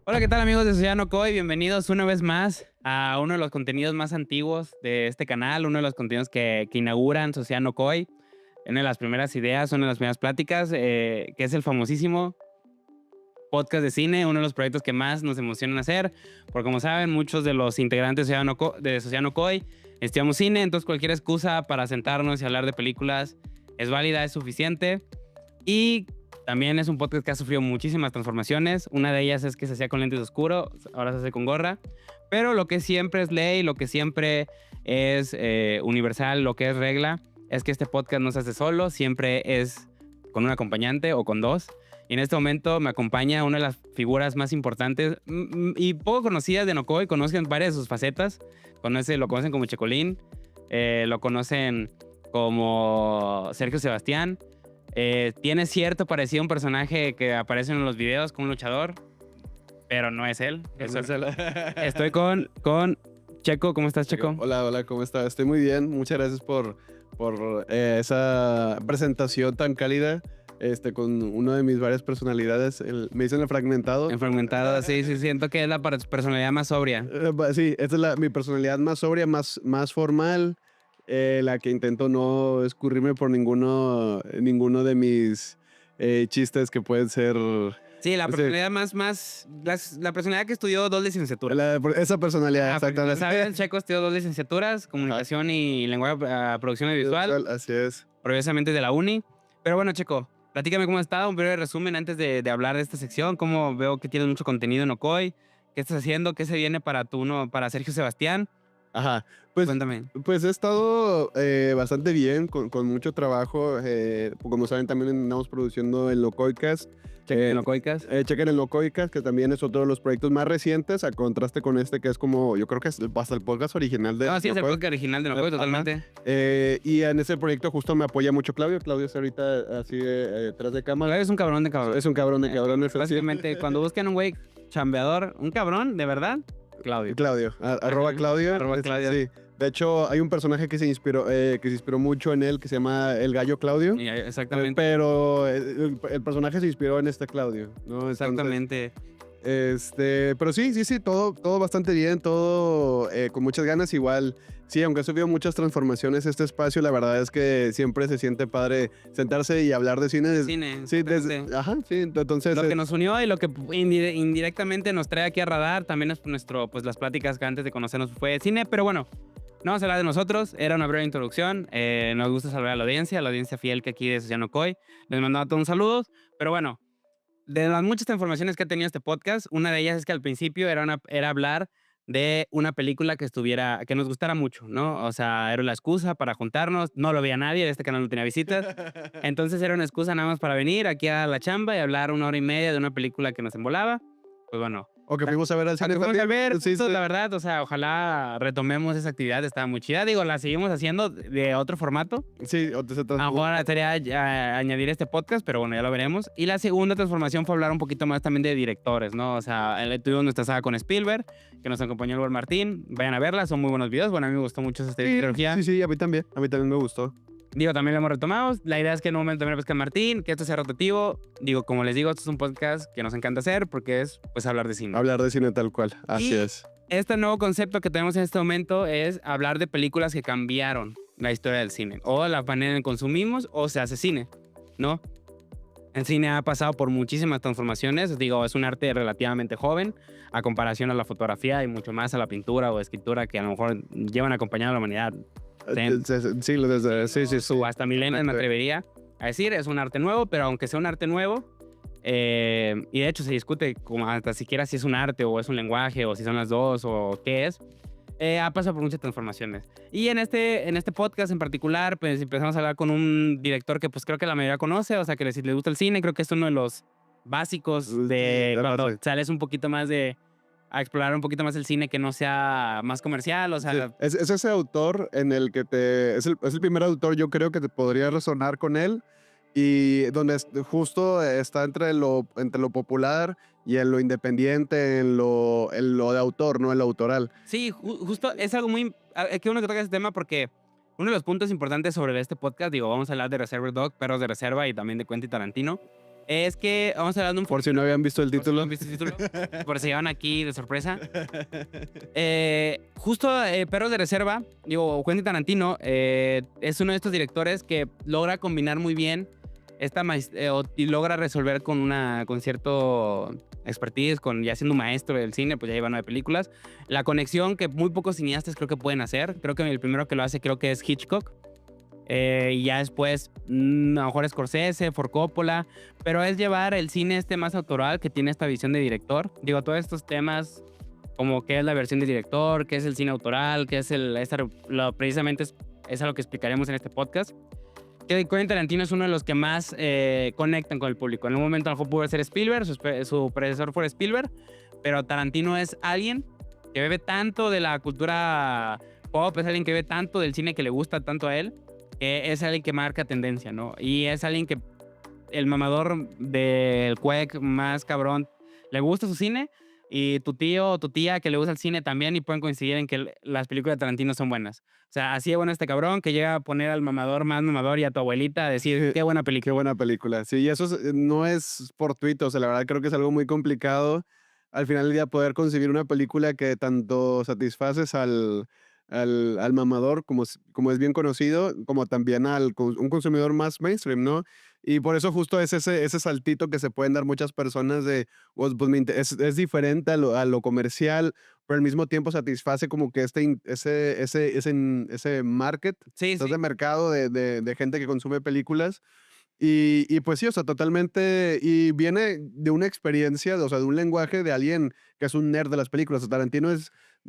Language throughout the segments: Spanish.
Hola, ¿qué tal amigos de Sociedad No Koi? Bienvenidos una vez más a uno de los contenidos más antiguos de este canal, uno de los contenidos que inauguran Sociedad No Koi, una de las primeras ideas, una de las primeras pláticas, que es el famosísimo podcast de cine, uno de los proyectos que más nos emocionan hacer, porque como saben, muchos de los integrantes de Sociedad No Koi estudiamos cine, entonces cualquier excusa para sentarnos y hablar de películas es válida, es suficiente. Y también es un podcast que ha sufrido muchísimas transformaciones. Una de ellas es que se hacía con lentes oscuros, ahora se hace con gorra. Pero lo que siempre es ley, lo que siempre es universal, lo que es regla, es que este podcast no se hace solo, siempre es con un acompañante o con dos. Y en este momento me acompaña una de las figuras más importantes y poco conocidas de No Koi. Conocen varias de sus facetas. Lo conocen como Checolín, lo conocen como Sergio Sebastián. Tiene cierto parecido a un personaje que aparece en los videos como un luchador, pero no es él. Estoy con Checo. ¿Cómo estás, Checo? Hola, ¿cómo estás? Estoy muy bien. Muchas gracias por esa presentación tan cálida. Con una de mis varias personalidades. Me dicen el fragmentado. En fragmentado, sí, siento que es la personalidad más sobria. Sí, esta es mi personalidad más sobria, más formal. La que intento no escurrirme por ninguno de mis chistes que pueden ser... Sí, la personalidad la personalidad que estudió 2 licenciaturas. Esa personalidad, exactamente. ¿Saben? Checo estudió 2 licenciaturas, comunicación y lenguaje, producción audiovisual. Así es. Previamente de la uni. Pero bueno, Checo, platícame cómo has estado, un breve resumen antes de hablar de esta sección. Cómo veo que tienes mucho contenido en Okoi. ¿Qué estás haciendo? ¿Qué se viene para para Sergio Sebastián? Ajá, pues, Cuéntame. Pues he estado bastante bien, con mucho trabajo. Como saben, también andamos produciendo el Locoicast. Chequen el Locoicast. Chequen el Locoicast, que también es otro de los proyectos más recientes, a contraste con este, que es como, yo creo que es hasta el podcast original de... No, sí, es el Locoi. podcast original de Nokoi, totalmente. Y en ese proyecto justo me apoya mucho Claudio. Claudio está ahorita así detrás de cámara. Claudio es un cabrón de cabrón. Es un cabrón de cabrones. Básicamente, cuando buscan un güey chambeador, un cabrón, de verdad, Claudio. Claudio, arroba Claudio. Arroba Claudio. Sí. De hecho, hay un personaje que se inspiró mucho en él, que se llama el Gallo Claudio. Exactamente. Pero el personaje se inspiró en este Claudio, ¿no? Exactamente. Pero sí, todo bastante bien, todo con muchas ganas. Igual, sí, aunque ha subido muchas transformaciones este espacio, la verdad es que siempre se siente padre sentarse y hablar de cine. Sí, ajá, sí, entonces... Lo que nos unió y lo que indirectamente nos trae aquí a Radar también es pues las pláticas que antes de conocernos fue cine, pero bueno, no vamos a hablar de nosotros, era una breve introducción. Nos gusta saludar a la audiencia fiel que aquí de Sociedad No Koi. Les mandaba todos un saludo, pero bueno, de las muchas transformaciones que ha tenido este podcast, una de ellas es que al principio era hablar de una película que nos gustara mucho, ¿no? O sea, era la excusa para juntarnos, no lo veía nadie, este canal no tenía visitas, entonces era una excusa nada más para venir aquí a la chamba y hablar 1 hora y media de una película que nos embolaba. Pues bueno. O que fuimos a ver al cine. Fuimos a ver, sí. La verdad, o sea, ojalá retomemos esa actividad, estaba muy chida. Digo, la seguimos haciendo de otro formato. Sí, a lo mejor estaría añadir este podcast, pero bueno, ya lo veremos. Y la segunda transformación fue hablar un poquito más también de directores, ¿no? O sea, tuvimos nuestra saga con Spielberg, que nos acompañó el buen Martín. Vayan a verla, son muy buenos videos. Bueno, a mí me gustó mucho esta trilogía. Sí, a mí también me gustó. Digo, también lo hemos retomado. La idea es que en un momento también pesca Martín, que esto sea rotativo. Digo, como les digo, esto es un podcast que nos encanta hacer porque es, pues, hablar de cine. Hablar de cine tal cual, así es. Este nuevo concepto que tenemos en este momento es hablar de películas que cambiaron la historia del cine. O la manera en que consumimos o se hace cine, ¿no? El cine ha pasado por muchísimas transformaciones. Digo, es un arte relativamente joven a comparación a la fotografía y mucho más a la pintura o escritura que a lo mejor llevan acompañando a la humanidad. Sí. Hasta milenios me atrevería a decir, es un arte nuevo, pero aunque sea un arte nuevo, y de hecho se discute como hasta siquiera si es un arte o es un lenguaje o si son las dos o qué es, ha pasado por muchas transformaciones. Y en este podcast en particular, pues empezamos a hablar con un director que pues creo que la mayoría conoce, o sea que si les gusta el cine, creo que es uno de los básicos de cuando sales un poquito más a explorar un poquito más el cine que no sea más comercial, o sea... Sí. Es ese autor en el que es el primer autor, yo creo, que te podría resonar con él y donde justo está entre lo popular y en lo independiente, en lo de autor, no en lo autoral. Sí, justo es algo muy... Qué bueno que toca ese tema porque uno de los puntos importantes sobre este podcast, digo, vamos a hablar de Reservoir Dog, Perros de Reserva y también de Quentin Tarantino. Es que vamos a hablar de un... Por si no habían visto el por si no título. han visto el título, por si llevan aquí de sorpresa. Justo Perros de Reserva, digo, Quentin Tarantino, es uno de estos directores que logra combinar muy bien y logra resolver con cierto expertise, ya siendo un maestro del cine, pues ya lleva 9 películas. La conexión que muy pocos cineastas creo que pueden hacer. Creo que el primero que lo hace creo que es Hitchcock. Y ya después, a lo mejor Scorsese, Ford Coppola, pero es llevar el cine más autoral que tiene esta visión de director. Digo, todos estos temas, como qué es la versión de director, qué es el cine autoral, qué es precisamente es algo que explicaremos en este podcast. Que Quentin Tarantino es uno de los que más conectan con el público. En un momento a lo mejor pudo ser Spielberg, su predecesor fue Spielberg, pero Tarantino es alguien que bebe tanto de la cultura pop, es alguien que bebe tanto del cine que le gusta tanto a él, es alguien que marca tendencia, ¿no? Y es alguien que el mamador del cuec más cabrón le gusta su cine, y tu tío o tu tía que le gusta el cine también, y pueden coincidir en que las películas de Tarantino son buenas. O sea, así de bueno este cabrón que llega a poner al mamador más mamador y a tu abuelita a decir qué buena Qué película. buena película. Sí, y eso no es fortuito. O sea, la verdad creo que es algo muy complicado al final del día poder concebir una película que tanto satisfaces al mamador, como es bien conocido, como también un consumidor más mainstream, ¿no? Y por eso justo es ese saltito que se pueden dar muchas personas de, pues, es diferente a lo comercial, pero al mismo tiempo satisface como que ese market, Sí, ese sí. mercado de gente que consume películas. Y pues sí, o sea, totalmente, y viene de una experiencia, o sea, de un lenguaje de alguien que es un nerd de las películas. O sea, Tarantino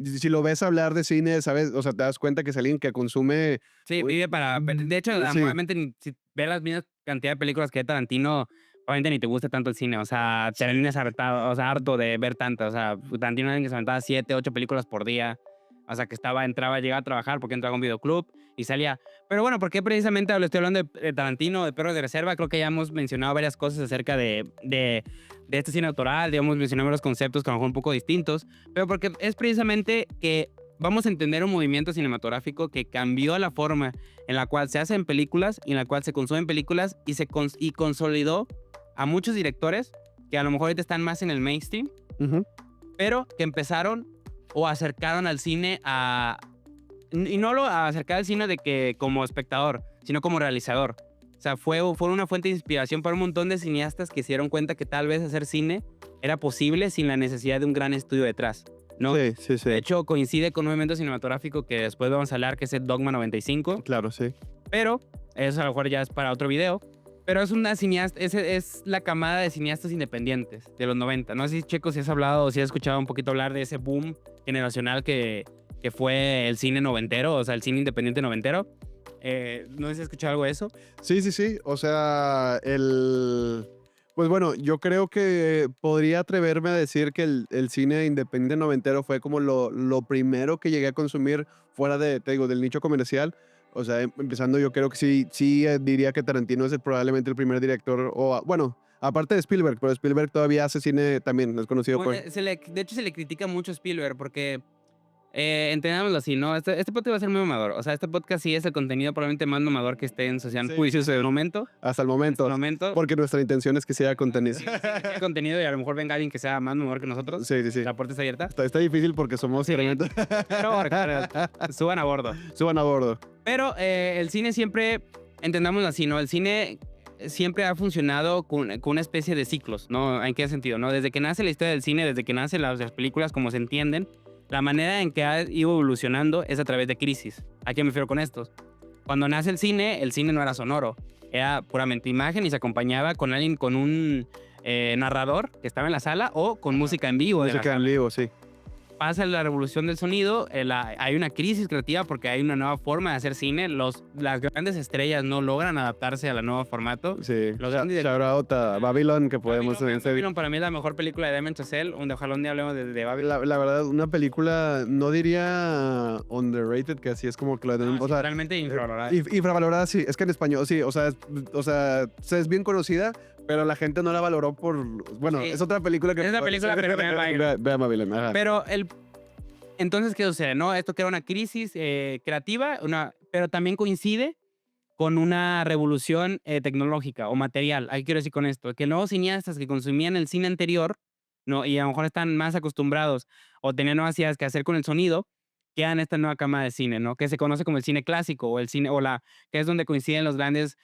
si lo ves hablar de cine, ¿sabes? O sea, te das cuenta que es alguien que consume... Sí, uy, vive de hecho, sí, obviamente, si ves las mismas cantidad de películas que de Tarantino, obviamente ni te gusta tanto el cine. O sea, terminas hartado, o sea, harto de ver tantas. O sea, Tarantino era alguien que se aventaba 7, 8 películas por día. O sea, que llegaba a trabajar porque entraba a un videoclub y salía. Pero bueno, ¿por qué precisamente estoy hablando de Tarantino, de Perros de Reserva? Creo que ya hemos mencionado varias cosas acerca de este cine autoral, digamos, mencionamos los conceptos que a lo mejor un poco distintos, pero porque es precisamente que vamos a entender un movimiento cinematográfico que cambió la forma en la cual se hacen películas y en la cual se consumen películas y consolidó a muchos directores que a lo mejor ahorita están más en el mainstream, ujú, pero que empezaron o acercaron al cine y no lo acercar al cine de que como espectador, sino como realizador. O sea, fue una fuente de inspiración para un montón de cineastas que se dieron cuenta que tal vez hacer cine era posible sin la necesidad de un gran estudio detrás, ¿no? sí, sí, sí, De hecho, coincide con un evento cinematográfico que después vamos a hablar, que es el Dogma 95, claro, sí. pero eso a lo mejor ya es para otro video. Pero es una cineasta, es la camada de cineastas independientes de los 90. No sé si, Checo, si has hablado o si has escuchado un poquito hablar de ese boom generacional que fue el cine noventero, o sea, el cine independiente noventero. No sé si has escuchado algo de eso. Sí, sí, sí. O sea, pues bueno, yo creo que podría atreverme a decir que el cine independiente noventero fue como lo primero que llegué a consumir fuera te digo, del nicho comercial. O sea, empezando, yo creo que sí, diría que Tarantino es probablemente el primer director, bueno, aparte de Spielberg, pero Spielberg todavía hace cine también, es conocido por... Bueno, de hecho, se le critica mucho a Spielberg porque, entendámoslo así, ¿no? Este podcast va a ser muy mamador. O sea, este podcast sí es el contenido probablemente más mamador que esté en Social Sí. Juicios de momento. Hasta el Hasta momento, el momento. porque nuestra intención es que sea contenido. Sí, sí, contenido y a lo mejor venga alguien que sea más mamador que nosotros. Sí, sí, sí. La puerta está abierta. Está difícil porque somos Sí. tremendos. Pero suban a bordo. Suban a bordo. Pero el cine siempre, entendámoslo así, ¿no? El cine siempre ha funcionado con una especie de ciclos, ¿no? ¿En qué sentido, no? Desde que nace la historia del cine, desde que nacen las películas como se entienden, la manera en que ha ido evolucionando es a través de crisis. ¿A qué me refiero con esto? Cuando nace el cine no era sonoro, era puramente imagen y se acompañaba con alguien, con un narrador que estaba en la sala o con música en vivo. Se quedan vivos, sí. Pasa la revolución del sonido, hay una crisis creativa porque hay una nueva forma de hacer cine. Las grandes estrellas no logran adaptarse al nuevo formato. Sí. Los grandes Shout out a Babylon, que podemos... Babylon para mí es la mejor película de Damien Chazelle. Ojalá un día hablemos de Babylon. La verdad, una película, no diría underrated, que así es como que la tenemos, o sea, Realmente infravalorada. infravalorada, sí, es que en español, sí, o sea, es bien conocida, pero la gente no la valoró bueno, Sí. es otra película que... Es otra película, pero vean Babylon. Vean Babylon, ajá. Pero entonces, ¿qué sucede? ¿No? Esto que era una crisis creativa, pero también coincide con una revolución tecnológica o material. ¿A qué quiero decir con esto? Que nuevos cineastas que consumían el cine anterior, ¿no? Y a lo mejor están más acostumbrados o tenían nuevas ideas que hacer con el sonido, quedan esta nueva cama de cine, ¿no? Que se conoce como el cine clásico o el cine, que es donde coinciden las grandes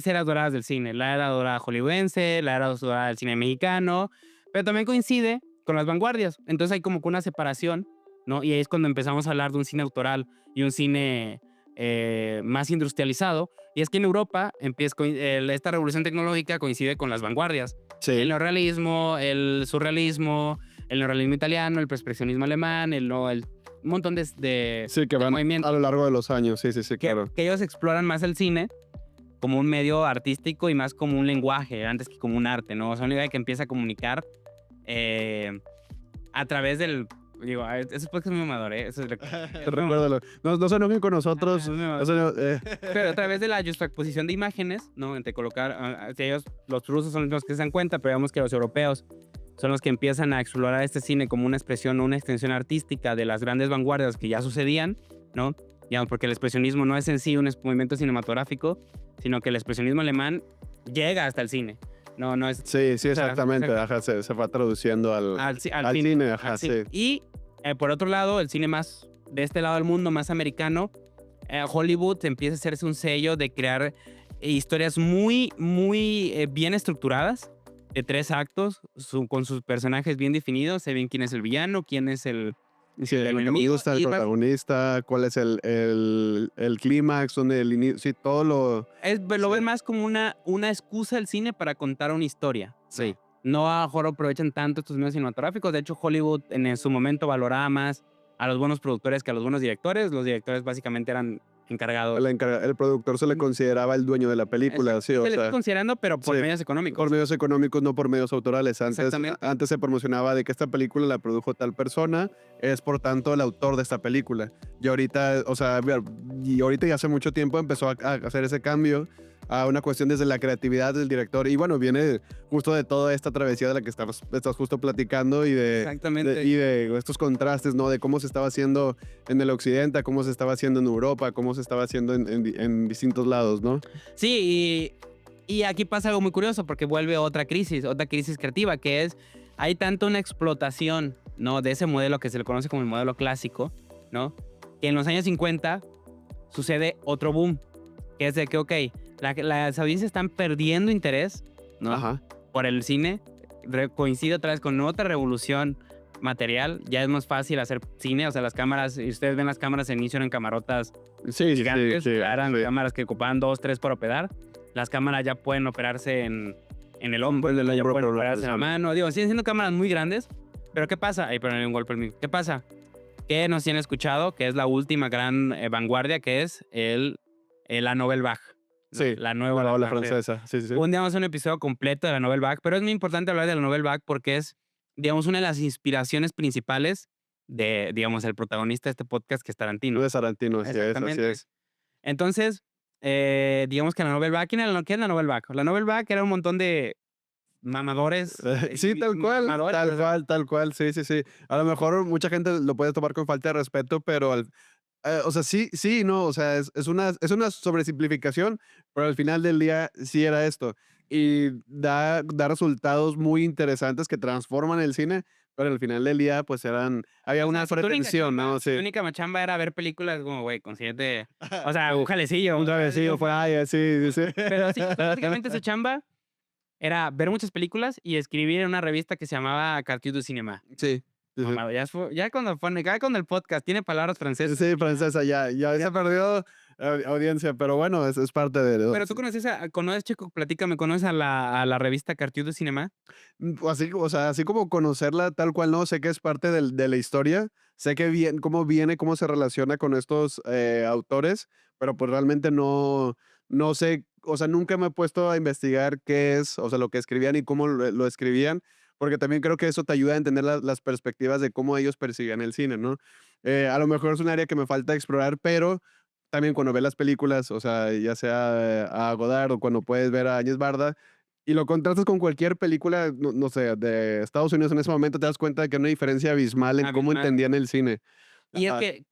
eras doradas del cine, la era dorada hollywoodense, la era dorada del cine mexicano, pero también coincide con las vanguardias. Entonces hay como que una separación, ¿no? Y ahí es cuando empezamos a hablar de un cine autoral y un cine más industrializado. Y es que en Europa esta revolución tecnológica coincide con las vanguardias. El Sí. neorrealismo, el surrealismo, el neorrealismo italiano, el expresionismo alemán, un montón Sí, que de van movimientos a lo largo de los años. Sí, sí, sí, claro. que ellos exploran más el cine como un medio artístico y más como un lenguaje antes que como un arte, ¿no? O sea, una idea que empieza a comunicar eh, a través del... Digo, eso es porque es muy mamador, ¿eh? Eso es Recuérdalo. No, no se enojen con nosotros. es muy mamador. Eso no, Pero a través de la juxtaposición de imágenes, ¿no? Entre colocar, si ellos, los rusos son los que se dan cuenta, pero vemos que los europeos son los que empiezan a explorar este cine como una expresión o una extensión artística de las grandes vanguardias que ya sucedían, ¿no? Digamos, porque el expresionismo no es en sí un movimiento cinematográfico, sino que el expresionismo alemán llega hasta el cine. No es sí, sí, o sea, exactamente. Ajá, se va traduciendo al al al cine. Ajá, al sí. cine. Y por otro lado, el cine más de este lado del mundo, más americano, Hollywood empieza a hacerse un sello de crear historias muy, muy bien estructuradas, de 3 actos, con sus personajes bien definidos, se ven quién es el villano, quién es el Sí, el que me enemigo, gusta, el y protagonista, cuál es el clímax, donde el inicio, sí, todo lo... lo Sí. ven más como una excusa del cine para contar una historia. Sí. No a lo mejor aprovechan tanto estos medios cinematográficos. De hecho, Hollywood en su momento valoraba más a los buenos productores que a los buenos directores. Los directores básicamente eran encargados. El productor se le consideraba el dueño de la película, sí, o Se le está sea, considerando, pero por sí, medios económicos. por medios económicos, no por medios autorales. Exactamente. Antes se promocionaba de que esta película la produjo tal persona, es por tanto el autor de esta película. Y ahorita, o sea, y ahorita ya hace mucho tiempo empezó a hacer ese cambio a una cuestión desde la creatividad del director. Y bueno, viene justo de toda esta travesía de la que estás justo platicando Exactamente. y de estos contrastes, ¿no? De cómo se estaba haciendo en el occidente, cómo se estaba haciendo en Europa, cómo se estaba haciendo en distintos lados, ¿no? Sí, y aquí pasa algo muy curioso porque vuelve otra crisis creativa, que es, hay tanto una explotación, ¿no? De ese modelo que se le conoce como el modelo clásico, ¿no? Que en los años 50 sucede otro boom, que es de que, ok, las audiencias están perdiendo interés, ¿no? Ajá. Por el cine. Coincide otra vez con otra revolución material. Ya es más fácil hacer cine, o sea, las cámaras, y ustedes ven las cámaras de inicio eran camarotas Sí, gigantes, sí, eran sí. cámaras que ocupaban 2, 3 para operar. Las cámaras ya pueden operarse en el hombro, ya pueden operarse en la mano. Digo, siguen siendo cámaras muy grandes, pero ¿qué pasa? Ahí, pero un golpe en mí. ¿Qué pasa? Que nos tienen escuchado, que es la última gran vanguardia, que es la Nouvelle Vague. Sí, La nueva la ola francesa. francesa. Sí, sí, sí. Un día vamos a hacer un episodio completo de la Nouvelle Vague, pero es muy importante hablar de la Nouvelle Vague porque es, digamos, una de las inspiraciones principales de, digamos, el protagonista de este podcast, que es Tarantino. De Tarantino, así es, así Exactamente. es. Entonces, digamos que la Nouvelle Vague, ¿qué es la Nouvelle Vague? La Nouvelle Vague era un montón de mamadores. Sí, tal cual, tal cual, sí, sí, sí. A lo mejor mucha gente lo puede tomar con falta de respeto, pero o sea, sí, sí, no, o sea, es una sobresimplificación, pero al final del día sí era esto. Y da resultados muy interesantes que transforman el cine, pero al final del día, pues había O una sea, si tu única pretensión, chamba, ¿no? si tu Sí. única chamba era ver películas, como, güey, consíguete, o sea, un jalecillo. Un suavecillo fue, ay, sí, sí, sí. Pero sí, básicamente su chamba era ver muchas películas y escribir en una revista que se llamaba Cartier du Cinéma. Sí, sí, sí. Mamado, ya cuando el podcast tiene palabras francesas. Sí, francesa, ya se perdió audiencia, pero bueno, es parte de... Pero tú conoces, Checo, platícame, ¿conoces a la revista Cartier du Cinéma? Así, o sea, así como conocerla tal cual, no, sé que es parte de la historia, sé que cómo viene, cómo se relaciona con estos autores, pero pues realmente no sé, o sea, nunca me he puesto a investigar qué es, o sea, lo que escribían y cómo lo escribían, porque también creo que eso te ayuda a entender las perspectivas de cómo ellos percibían el cine, ¿no? A lo mejor es un área que me falta explorar, pero también cuando ves las películas, o sea, ya sea a Godard o cuando puedes ver a Áñez Barda, y lo contrastas con cualquier película, no sé, de Estados Unidos en ese momento, te das cuenta de que hay una diferencia abismal en cómo Abismal. entendían el cine. Y es que,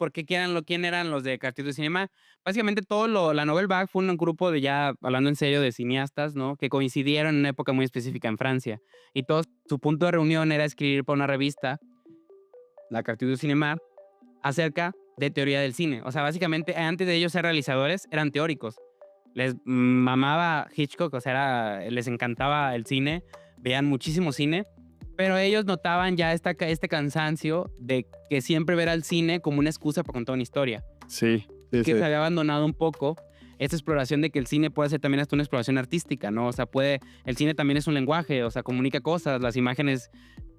¿quién eran los de Cartier du Cinema? Básicamente la Nouvelle Vague fue un grupo de, ya hablando en serio, de cineastas, ¿no? Que coincidieron en una época muy específica en Francia. Y todos, su punto de reunión era escribir para una revista, la Cartier du Cinema, acerca de teoría del cine. O sea, básicamente, antes de ellos ser realizadores, eran teóricos. Les mamaba Hitchcock, o sea, les encantaba el cine, veían muchísimo cine, pero ellos notaban ya este cansancio de que siempre ver al cine como una excusa para contar una historia. Sí, sí, Que sí. se había abandonado un poco esta exploración de que el cine puede ser también hasta una exploración artística, ¿no? O sea, el cine también es un lenguaje, o sea, comunica cosas, las imágenes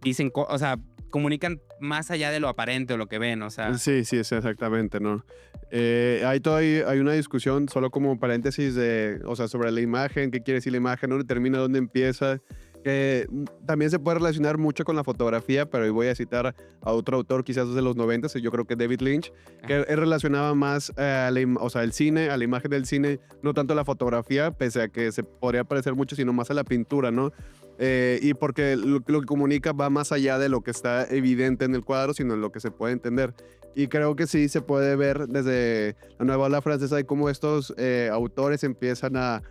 dicen, o sea, comunican más allá de lo aparente o lo que ven, o sea. Sí, sí, exactamente, ¿no? Hay una discusión, solo como paréntesis, o sea, sobre la imagen, qué quiere decir la imagen, dónde termina, dónde empieza, que también se puede relacionar mucho con la fotografía, pero hoy voy a citar a otro autor, quizás de los 90, yo creo que David Lynch, que él relacionaba más o sea, el cine, a la imagen del cine, no tanto a la fotografía, pese a que se podría parecer mucho, sino más a la pintura, ¿no? Y porque lo que comunica va más allá de lo que está evidente en el cuadro, sino en lo que se puede entender. Y creo que sí se puede ver desde la nueva ola francesa de cómo estos autores empiezan a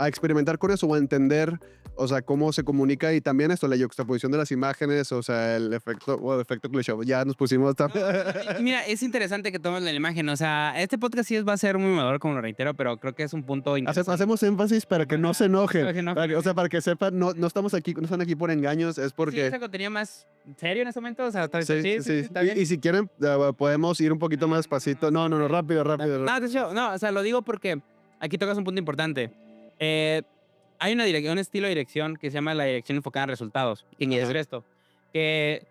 experimentar con eso o a entender, o sea, cómo se comunica y también esto, la juxtaposición de las imágenes, o sea, el efecto cliché. Ya nos pusimos también. Mira, es interesante que tomes la imagen, o sea, este podcast sí va a ser muy mamador, como lo reitero, pero creo que es un punto interesante. Hacemos énfasis para que no se enojen. Para que no- O sea, para que sepan, no estamos aquí, no están aquí por engaños, es Sí, porque... ese contenido más serio en este momento, o sea, Sí, sí. está bien. Y si quieren, podemos ir un poquito más despacito. No, rápido. No, de hecho, no, o sea, lo digo porque aquí tocas un punto importante. Hay un estilo de dirección que se llama la dirección enfocada en resultados. ¿Qué quiere decir esto? Que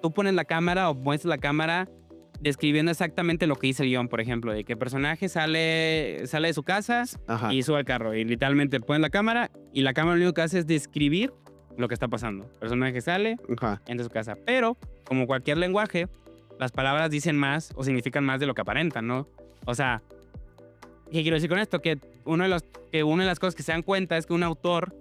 tú pones la cámara o muestras la cámara describiendo exactamente lo que dice el guión, por ejemplo, de que el personaje sale de su casa Ajá. y sube al carro. Y literalmente pones la cámara y la cámara lo único que hace es describir lo que está pasando. El personaje sale, Ajá. entra a su casa. Pero, como cualquier lenguaje, las palabras dicen más o significan más de lo que aparentan, ¿no? O sea, ¿qué quiero decir con esto? Que una de las cosas que se dan cuenta es que un autor,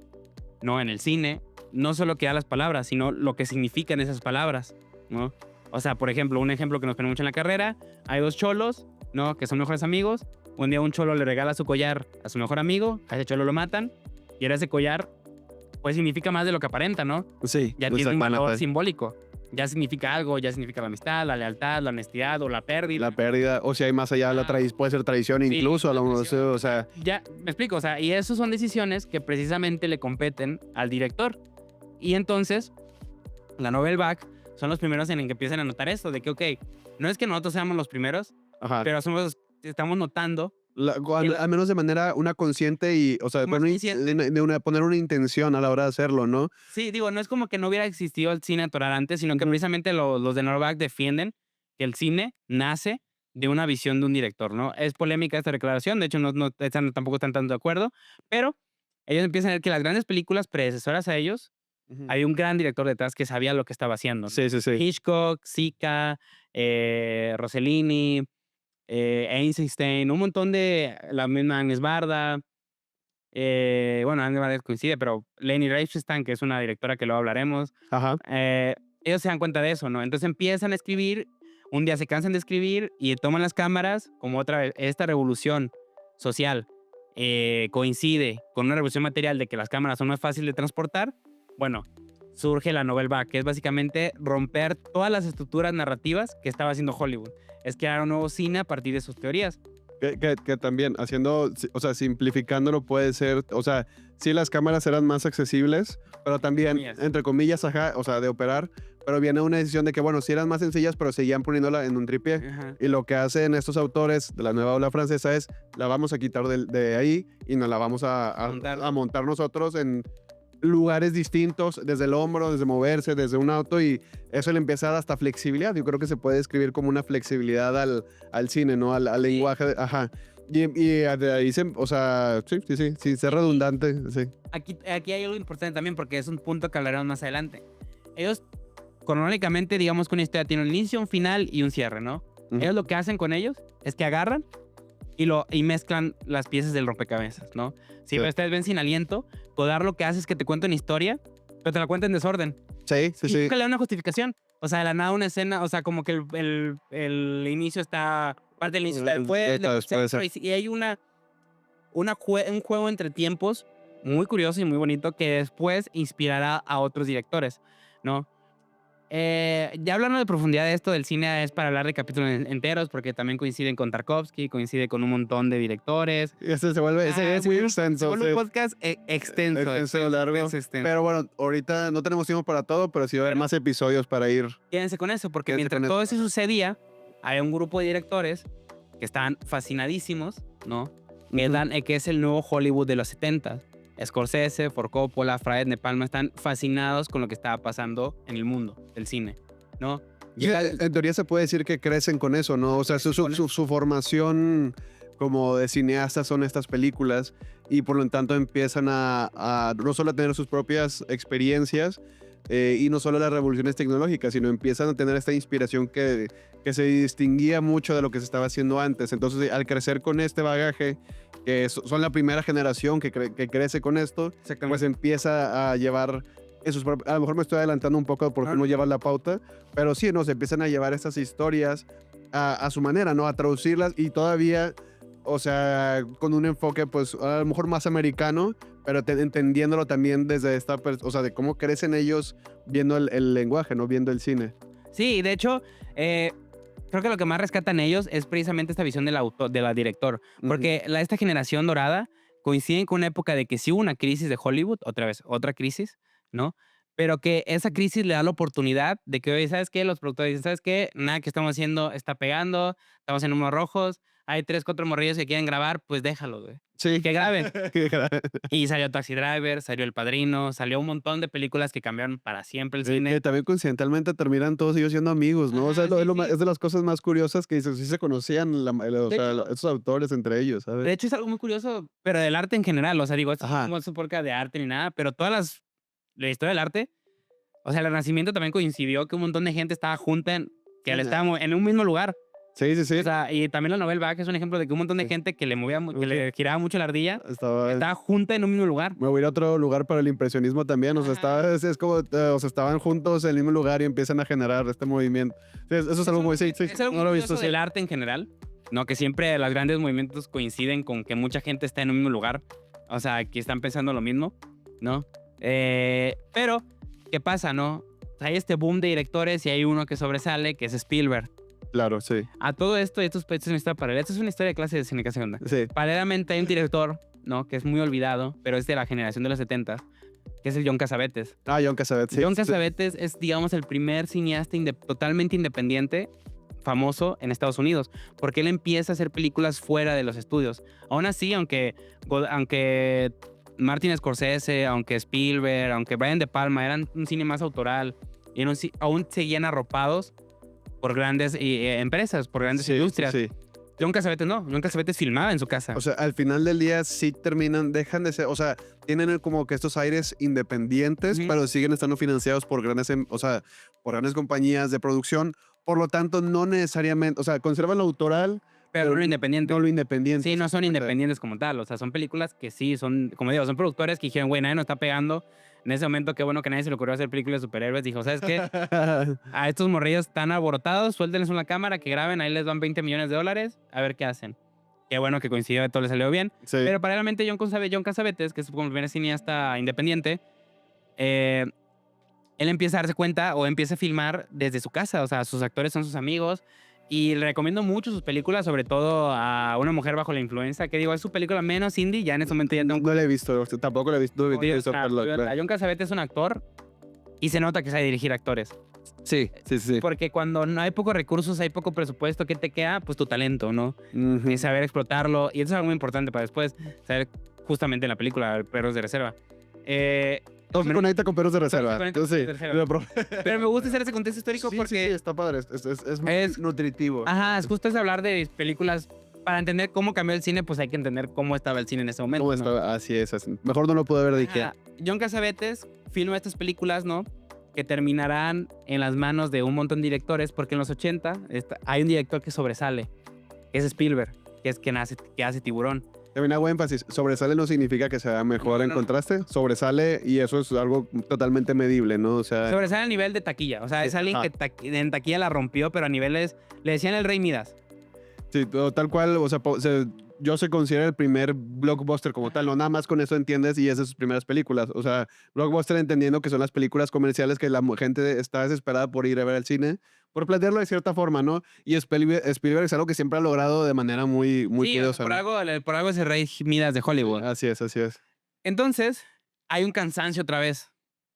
no en el cine, no solo que da las palabras, sino lo que significan esas palabras, ¿no? O sea, por ejemplo, un ejemplo que nos pone mucho en la carrera, hay dos cholos, ¿no? Que son mejores amigos. Un día un cholo le regala su collar a su mejor amigo, a ese cholo lo matan, y ahora ese collar, pues significa más de lo que aparenta, ¿no? Sí. Ya tiene un valor simbólico. Ya significa algo, ya significa la amistad, la lealtad, la honestidad o la pérdida. La pérdida, o si hay más allá, puede ser traición Sí, incluso, traición. o sea... Ya, me explico, o sea, y eso son decisiones que precisamente le competen al director. Y entonces, la Nouvelle Vague son los primeros en que empiezan a notar esto, de que, ok, no es que nosotros seamos los primeros, Ajá. pero estamos notando... al menos de manera una consciente y, o sea, poner una intención a la hora de hacerlo, ¿no? Sí, digo, no es como que no hubiera existido el cine natural antes, sino que precisamente los de Nouvelle Vague defienden que el cine nace de una visión de un director, ¿no? Es polémica esta declaración, de hecho tampoco están tan de acuerdo, pero ellos empiezan a ver que las grandes películas predecesoras a ellos, hay un gran director detrás que sabía lo que estaba haciendo, ¿no? Sí. Hitchcock, Sica, Rossellini, Eisenstein, un montón de la misma Agnes Varda. Bueno, Agnes Varda coincide, pero Leni Riefenstahl, que es una directora que luego hablaremos. Ajá. Ellos se dan cuenta de eso, ¿no? Entonces empiezan a escribir, un día se cansan de escribir y toman las cámaras como otra vez. Esta revolución social coincide con una revolución material de que las cámaras son más fáciles de transportar. Bueno, surge la Nouvelle Vague, que es básicamente romper todas las estructuras narrativas que estaba haciendo Hollywood. Es crear un nuevo cine a partir de sus teorías. Que también haciendo, o sea, simplificándolo puede ser, o sea, sí las cámaras eran más accesibles, pero también, entre comillas, ajá, o sea, de operar, pero viene una decisión de que, bueno, sí eran más sencillas, pero seguían poniéndola en un tripié. Ajá. Y lo que hacen estos autores de la nueva ola francesa es, la vamos a quitar de ahí y nos la vamos a montar nosotros en lugares distintos, desde el hombro, desde moverse, desde un auto, y eso le empieza a dar hasta flexibilidad. Yo creo que se puede describir como una flexibilidad al cine, ¿no? Al lenguaje, ajá. Y de ahí o sea, sí, ser redundante, sí. Aquí hay algo importante también porque es un punto que hablaremos más adelante. Ellos, cronológicamente, digamos que una historia tiene un inicio, un final y un cierre, ¿no? Ellos lo que hacen con ellos es que agarran y mezclan las piezas del rompecabezas, ¿no? Si ustedes ven Sin Aliento, Godard lo que hace es que te cuenta una historia, pero te la cuenta en desorden. Sí. Nunca le da una justificación. O sea, de la nada una escena, o sea, como que el inicio está, parte del inicio está después, y hay un juego entre tiempos muy curioso y muy bonito que después inspirará a otros directores, ¿no? Ya hablando de profundidad de esto del cine es para hablar de capítulos enteros porque también coinciden con Tarkovsky, coincide con un montón de directores. Y ese se vuelve, es muy extenso. Se vuelve un podcast extenso. Largo. Pero bueno, ahorita no tenemos tiempo para todo, pero sí va a haber más episodios para ir. Quédense con eso, porque Quédense mientras con todo eso. eso sucedía, había un grupo de directores que estaban fascinadísimos, ¿no? Que es el nuevo Hollywood de los 70. Scorsese, Ford Coppola, Fried De Palma están fascinados con lo que estaba pasando en el mundo del cine, ¿no? Sí, en teoría se puede decir que crecen con eso, ¿no? O sea, su formación como de cineasta son estas películas y por lo tanto empiezan a no solo a tener sus propias experiencias y no solo las revoluciones tecnológicas, sino empiezan a tener esta inspiración que se distinguía mucho de lo que se estaba haciendo antes. Entonces, al crecer con este bagaje, que son la primera generación que crece con esto, pues empieza a llevar a lo mejor me estoy adelantando un poco porque no lleva la pauta, pero sí, ¿no? Se empiezan a llevar estas historias a su manera, ¿no? A traducirlas y todavía, o sea, con un enfoque, pues, a lo mejor más americano, pero entendiéndolo también desde o sea, de cómo crecen ellos viendo el lenguaje, ¿no? Viendo el cine. Sí, de hecho, creo que lo que más rescatan ellos es precisamente esta visión del autor, de la director, porque esta generación dorada coincide con una época de que sí hubo una crisis de Hollywood, otra vez, otra crisis, ¿no? Pero que esa crisis le da la oportunidad de que, oye, ¿sabes qué? Los productores dicen, ¿sabes qué? Nada que estamos haciendo está pegando, estamos en números rojos, hay 3, 4 morrillos que quieren grabar, pues déjalo, güey. Sí. Que graben. Y salió Taxi Driver, salió El Padrino, salió un montón de películas que cambiaron para siempre el cine. Que también coincidentalmente terminan todos ellos siendo amigos, ¿no? O sea, es de las cosas más curiosas que dices, sí se conocían, esos autores entre ellos, ¿sabes? De hecho, es algo muy curioso, pero del arte en general. O sea, digo, esto no es un podcast de arte ni nada, pero la historia del arte, o sea, el Renacimiento también coincidió que un montón de gente estaba junta en un mismo lugar. Sí, sí, sí. O sea, y también la novela Bach es un ejemplo de que un montón de gente que le giraba mucho la ardilla estaba junta en un mismo lugar. Me voy a ir a otro lugar para el impresionismo también. O sea, es como, o sea, estaban juntos en el mismo lugar y empiezan a generar este movimiento. Sí, eso es algo muy, sí, es algo no lo he visto. del arte en general, ¿no? Que siempre los grandes movimientos coinciden con que mucha gente está en un mismo lugar. O sea, que están pensando lo mismo, ¿no? Pero, ¿qué pasa, no? Hay este boom de directores y hay uno que sobresale, que es Spielberg. Claro, sí. A todo esto, esto es una historia paralela. Esto es una historia de clase de cine que segunda. Sí. Paralelamente hay un director, ¿no? Que es muy olvidado, pero es de la generación de los 70, que es el John Cassavetes. John Cassavetes, sí. John Cassavetes es, digamos, el primer cineasta totalmente independiente, famoso en Estados Unidos, porque él empieza a hacer películas fuera de los estudios. Aún así, aunque Martin Scorsese, aunque Spielberg, aunque Brian De Palma eran un cine más autoral y aún seguían arropados por grandes empresas, por grandes industrias. Sí. John Cassavetes no. John Cassavetes filmaba en su casa. O sea, al final del día sí dejan de ser, o sea, tienen como que estos aires independientes, pero siguen estando financiados por por grandes compañías de producción. Por lo tanto, no necesariamente, o sea, conservan lo autoral, pero no lo independiente. No lo independiente. Sí, no son independientes como tal. O sea, son películas que sí son, como digo, son productores que dijeron, güey, nadie nos está pegando. En ese momento, qué bueno que nadie se le ocurrió hacer películas de superhéroes. Dijo, ¿sabes qué? A estos morrillos están alborotados, suéltenles una cámara, que graben, ahí les dan $20 millones, a ver qué hacen. Qué bueno que coincidió, todo les salió bien. Sí. Pero paralelamente John Cassavetes, que es como el primer cineasta independiente, él empieza a darse cuenta o empieza a filmar desde su casa. O sea, sus actores son sus amigos. Y le recomiendo mucho sus películas, sobre todo a Una mujer bajo la influencia, que digo, es su película menos indie, ya en ese momento ya no la he visto, tampoco la he visto. John Cassavetes es un actor y se nota que sabe dirigir actores. Sí. Porque cuando no hay pocos recursos, hay poco presupuesto, ¿qué te queda? Pues tu talento, ¿no? Y saber explotarlo. Y eso es algo muy importante para después saber justamente en la película Perros de Reserva. Todo se conecta con Perros de Reserva. Pero me gusta hacer ese contexto histórico porque... Sí, está padre. Es muy nutritivo. Ajá, es justo hablar de películas. Para entender cómo cambió el cine, pues hay que entender cómo estaba el cine en ese momento. ¿Cómo estaba? Así es. Mejor no lo pude ver de Ikea. John Cassavetes filma estas películas, ¿no? Que terminarán en las manos de un montón de directores, porque en los 80 hay un director que sobresale, que es Spielberg, que es quien hace Tiburón. También hago énfasis, sobresale no significa que sea mejor en contraste, sobresale y eso es algo totalmente medible, ¿no? O sea, Sobresale a nivel de taquilla. O sea, es alguien que en taquilla la rompió, pero a niveles... Le decían el Rey Midas. sí, tal cual, o sea, yo se considera el primer blockbuster como tal, no nada más con eso entiendes y es de sus primeras películas, o sea, blockbuster entendiendo que son las películas comerciales que la gente está desesperada por ir a ver al cine, por plantearlo de cierta forma, ¿no? Y Spielberg es algo que siempre ha logrado de manera muy Sí, curiosa, por ¿no? algo es el Rey Midas de Hollywood. Así es, así es. Entonces, hay un cansancio otra vez.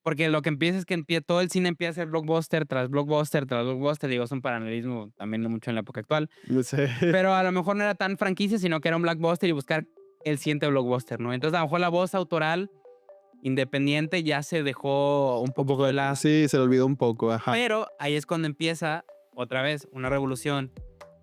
Porque lo que empieza es que todo el cine empieza a ser blockbuster tras blockbuster tras blockbuster. Digo, es un paralelismo también mucho en la época actual. Sí. Pero a lo mejor no era tan franquicia, sino que era un blockbuster y buscar el siguiente blockbuster, ¿no? Entonces, a lo mejor la voz autoral independiente ya se dejó un poco de lado. Sí, se le olvidó un poco, ajá. Pero ahí es cuando empieza otra vez una revolución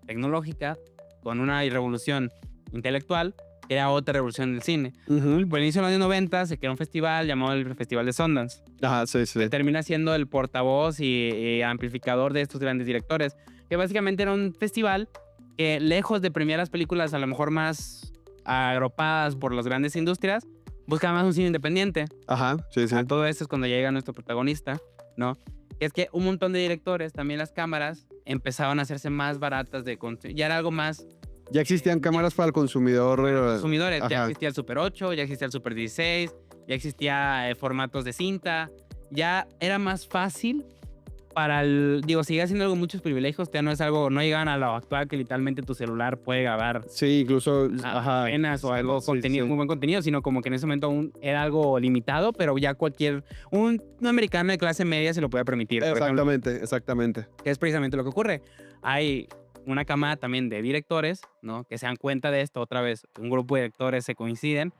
tecnológica con una revolución intelectual, que era otra revolución del cine. Ujú. Por el inicio de los años 90 se creó un festival llamado el Festival de Sundance, Ajá, sí, sí. que termina siendo el portavoz y amplificador de estos grandes directores, que básicamente era un festival que, lejos de premiar las películas a lo mejor más agrupadas por las grandes industrias, buscaba más un cine independiente. Ajá, sí, sí. A todo esto es cuando llega nuestro protagonista, ¿no? Que es que un montón de directores, también las cámaras, empezaban a hacerse más baratas de construir. Ya era algo más Ya existían cámaras para el consumidor. consumidores. Ya Ajá. existía el Super 8, ya existía el Super 16, ya existía formatos de cinta. Ya era más fácil para el... Digo, sigue siendo algo muchos privilegios. Ya no es algo... No llegan a lo actual que literalmente tu celular puede grabar Sí, incluso. Ajá. apenas o algo Sí, contenido, sí. muy buen contenido, sino como que en ese momento aún era algo limitado, pero ya un americano de clase media se lo puede permitir. Por ejemplo, Exactamente, exactamente. que es precisamente lo que ocurre. Hay una camada también de directores, ¿no? Que se dan cuenta de esto otra vez. Un grupo de directores se coinciden.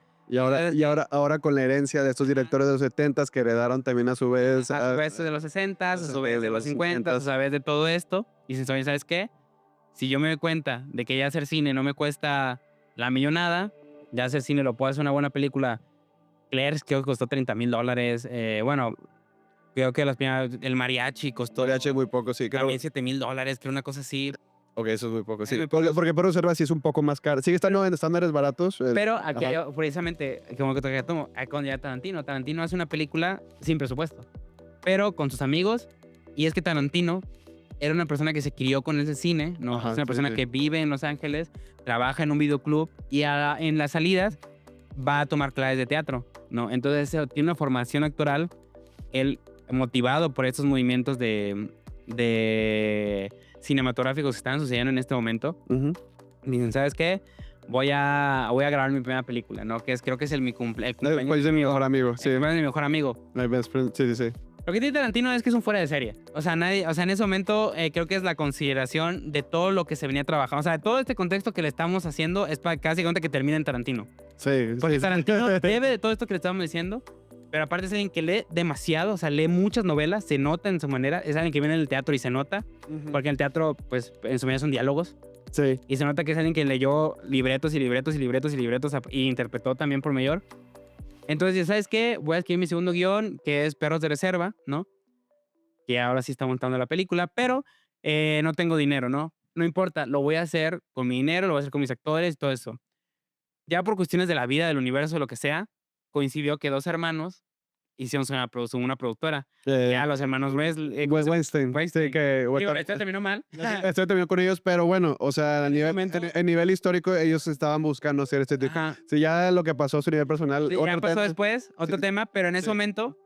Ahora con la herencia de estos directores de los 70s que heredaron también a su vez. A su vez de los 60, a su vez de los 50, a su vez de todo esto. Y dicen, oye, ¿sabes qué? Si yo me doy cuenta de que ya hacer cine no me cuesta la millonada, ya hacer cine lo puedo hacer una buena película. Clerks creo que costó $30,000. Bueno, creo que el mariachi costó H muy poco, sí. Creo. también $7,000, que era una cosa así. Ok, eso es muy poco, sí. muy poco. Porque por reserva sí es un poco más caro. Sigue estando en estándares baratos. Pero aquí Ajá. precisamente, como que tomo, cuando ya Tarantino hace una película sin presupuesto, pero con sus amigos. Y es que Tarantino era una persona que se crió con ese cine, ¿no? Ajá, Es una sí, persona sí. que vive en Los Ángeles, trabaja en un videoclub y en las salidas va a tomar clases de teatro, ¿no? Entonces tiene una formación actoral, él motivado por estos movimientos de cinematográficos que están sucediendo en este momento. Ujú. Dicen, ¿sabes qué? Voy a grabar mi primera película, ¿no? Creo que es el cumpleaños. Pues de mi mejor amigo, sí. El cumpleaños de mi mejor amigo. My best friend, sí, sí, sí. Lo que tiene Tarantino es que es un fuera de serie. O sea, en ese momento creo que es la consideración de todo lo que se venía trabajando. O sea, todo este contexto que le estamos haciendo es para casi que termine en Tarantino. Sí. Porque sí. Tarantino debe de todo esto que le estamos diciendo, pero aparte es alguien que lee demasiado, o sea, lee muchas novelas, se nota en su manera. Es alguien que viene del teatro y se nota, porque en el teatro, pues, en su mayoría son diálogos. Sí. Y se nota que es alguien que leyó libretos y libretos y libretos y libretos y interpretó también por mayor. Entonces, ¿sabes qué? Voy a escribir mi segundo guión, que es Perros de Reserva, ¿no? Que ahora sí está montando la película, pero no tengo dinero, ¿no? No importa, lo voy a hacer con mi dinero, lo voy a hacer con mis actores y todo eso. Ya por cuestiones de la vida, del universo, lo que sea, coincidió que dos hermanos hicieron una productora. Ya los hermanos Weinstein. Sí, que Digo, esto terminó mal. estoy también con ellos, pero bueno, o sea, a nivel histórico, ellos estaban buscando hacer este tipo. Ajá. Sí, ya lo que pasó a su nivel personal. Sí, ya pasó después, otro tema, pero en ese momento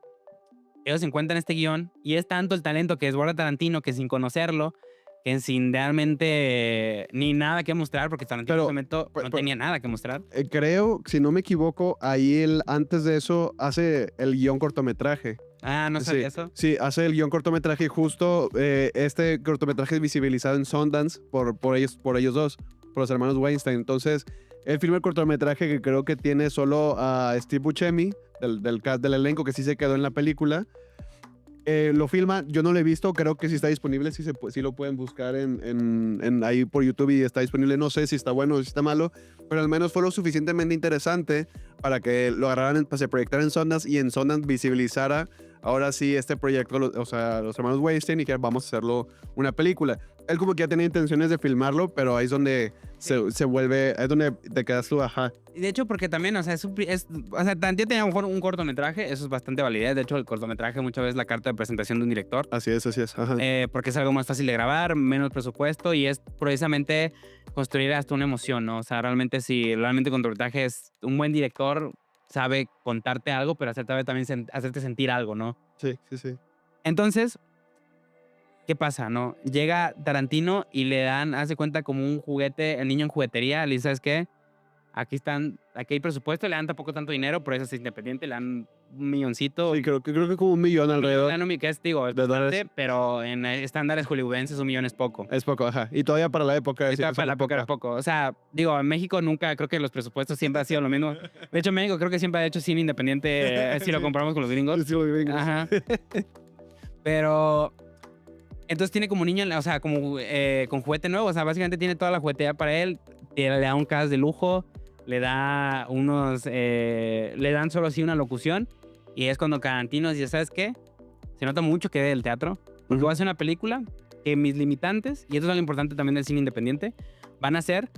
ellos encuentran este guión y es tanto el talento que desborda Tarantino que sin conocerlo, que sin realmente ni nada que mostrar, porque Tarantino en ese momento no tenía nada que mostrar. Creo, si no me equivoco, ahí él antes de eso hace el guión cortometraje. Ah, no sabía eso. Sí, hace el guión cortometraje y justo este cortometraje es visibilizado en Sundance por ellos dos, por los hermanos Weinstein. Entonces, él filma el cortometraje que creo que tiene solo a Steve Buscemi, del cast del elenco, que sí se quedó en la película. Lo filma, yo no lo he visto, creo que sí está disponible, sí lo pueden buscar ahí por YouTube y está disponible. No sé si está bueno o si está malo, pero al menos fue lo suficientemente interesante para que lo agarraran, se proyectara en Sundance y en Sundance visibilizara ahora sí este proyecto, o sea, los hermanos Weinstein, y que vamos a hacerlo una película. Él como que ya tenía intenciones de filmarlo, pero ahí es donde se vuelve, ahí es donde te quedas tú, ajá. Y de hecho, porque también, o sea, o sea, Tarantino tenía a lo mejor un cortometraje, eso es bastante validez. De hecho, el cortometraje muchas veces es la carta de presentación de un director. Así es, ajá. Porque es algo más fácil de grabar, menos presupuesto y es precisamente construir hasta una emoción, ¿no? O sea, realmente si realmente con cortometraje es un buen director, sabe contarte algo, pero sabe también hacerte sentir algo, ¿no? Sí. Entonces, ¿qué pasa, no? Llega Tarantino y le dan, hace cuenta como un juguete, el niño en juguetería, le dice, ¿sabes qué? Aquí hay presupuesto, le dan tampoco tanto dinero, por eso es independiente, le dan un milloncito. Sí, creo que como 1 millón alrededor. Que es, digo, es bastante, pero en estándares hollywoodenses 1 millón es poco. Es poco, ajá. Y todavía para la época. Y todavía para la época era poco. O sea, digo, en México nunca, creo que los presupuestos siempre han sido lo mismo. De hecho, México creo que siempre ha hecho cine independiente si lo comparamos con los gringos. Sí, los gringos. Ajá. Pero entonces tiene como niño, o sea, como con juguete nuevo. O sea, básicamente tiene toda la juguetería para él. Le da un cast de lujo. Le da le dan solo así una locución. Y es cuando Tarantino dice, ¿sabes qué? Se nota mucho que del teatro. Porque voy a hacer una película que mis limitantes, y esto es algo importante también del cine independiente, van a ser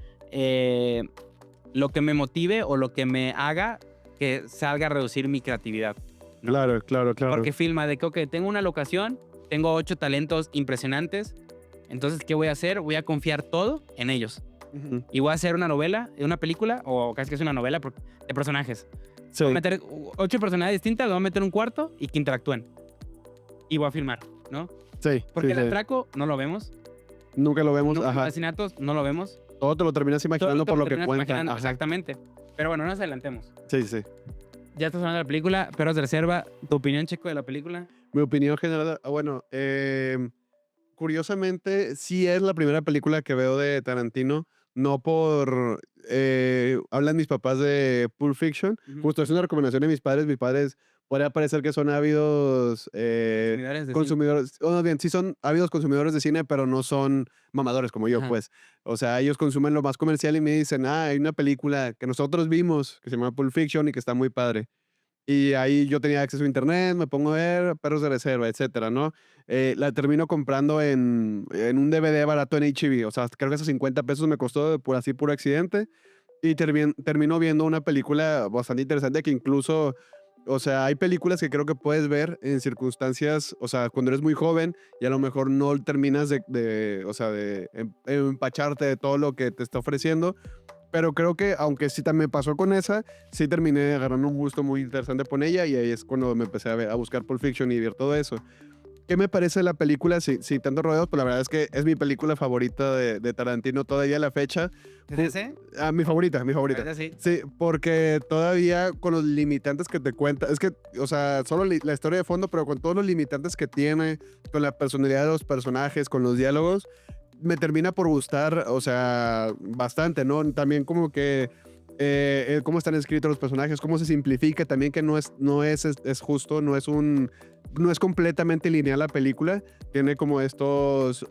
lo que me motive o lo que me haga que salga a reducir mi creatividad, ¿no? Claro. Porque filma de que, ok, tengo una locación, tengo 8 talentos impresionantes, entonces, ¿qué voy a hacer? Voy a confiar todo en ellos. Y voy a hacer una novela, una película, o casi que es una novela de personajes. Sí. Voy a meter 8 personajes distintas, los voy a meter en un cuarto y que interactúen. Y voy a filmar, ¿no? Sí. Porque el sí. atraco no lo vemos. Nunca lo vemos, Los ajá. asesinatos no lo vemos. Todo te lo terminas imaginando por lo que cuentan. Exactamente. Pero bueno, no nos adelantemos. Sí. Ya estás hablando de la película, Perros de Reserva. ¿Tu opinión, Checo, de la película? Mi opinión general, bueno, curiosamente, sí es la primera película que veo de Tarantino, no por... hablan mis papás de Pulp Fiction, justo es una recomendación de mis padres podría parecer que son ávidos consumidores, o más bien, sí son ávidos consumidores de cine, pero no son mamadores como yo, pues. O sea, ellos consumen lo más comercial y me dicen, hay una película que nosotros vimos que se llama Pulp Fiction y que está muy padre. Y ahí yo tenía acceso a internet, me pongo a ver Perros de Reserva, etcétera, ¿no? La termino comprando en un DVD barato en H&B. O sea, creo que esos 50 pesos me costó por puro accidente. Y termino viendo una película bastante interesante que incluso, o sea, hay películas que creo que puedes ver en circunstancias, o sea, cuando eres muy joven y a lo mejor no terminas de empacharte de todo lo que te está ofreciendo. Pero creo que, aunque sí también pasó con esa, sí terminé agarrando un gusto muy interesante por ella y ahí es cuando me empecé a buscar Pulp Fiction y ver todo eso. ¿Qué me parece la película? Sí, tanto rodeos, pues la verdad es que es mi película favorita de Tarantino todavía a la fecha. ¿Es ese? Mi favorita. Sí. Sí, porque todavía con los limitantes que te cuenta, es que, o sea, solo la historia de fondo, pero con todos los limitantes que tiene, con la personalidad de los personajes, con los diálogos, me termina por gustar, o sea, bastante, ¿no? También como que cómo están escritos los personajes, cómo se simplifica, también que no es justo, no es completamente lineal la película, tiene como estos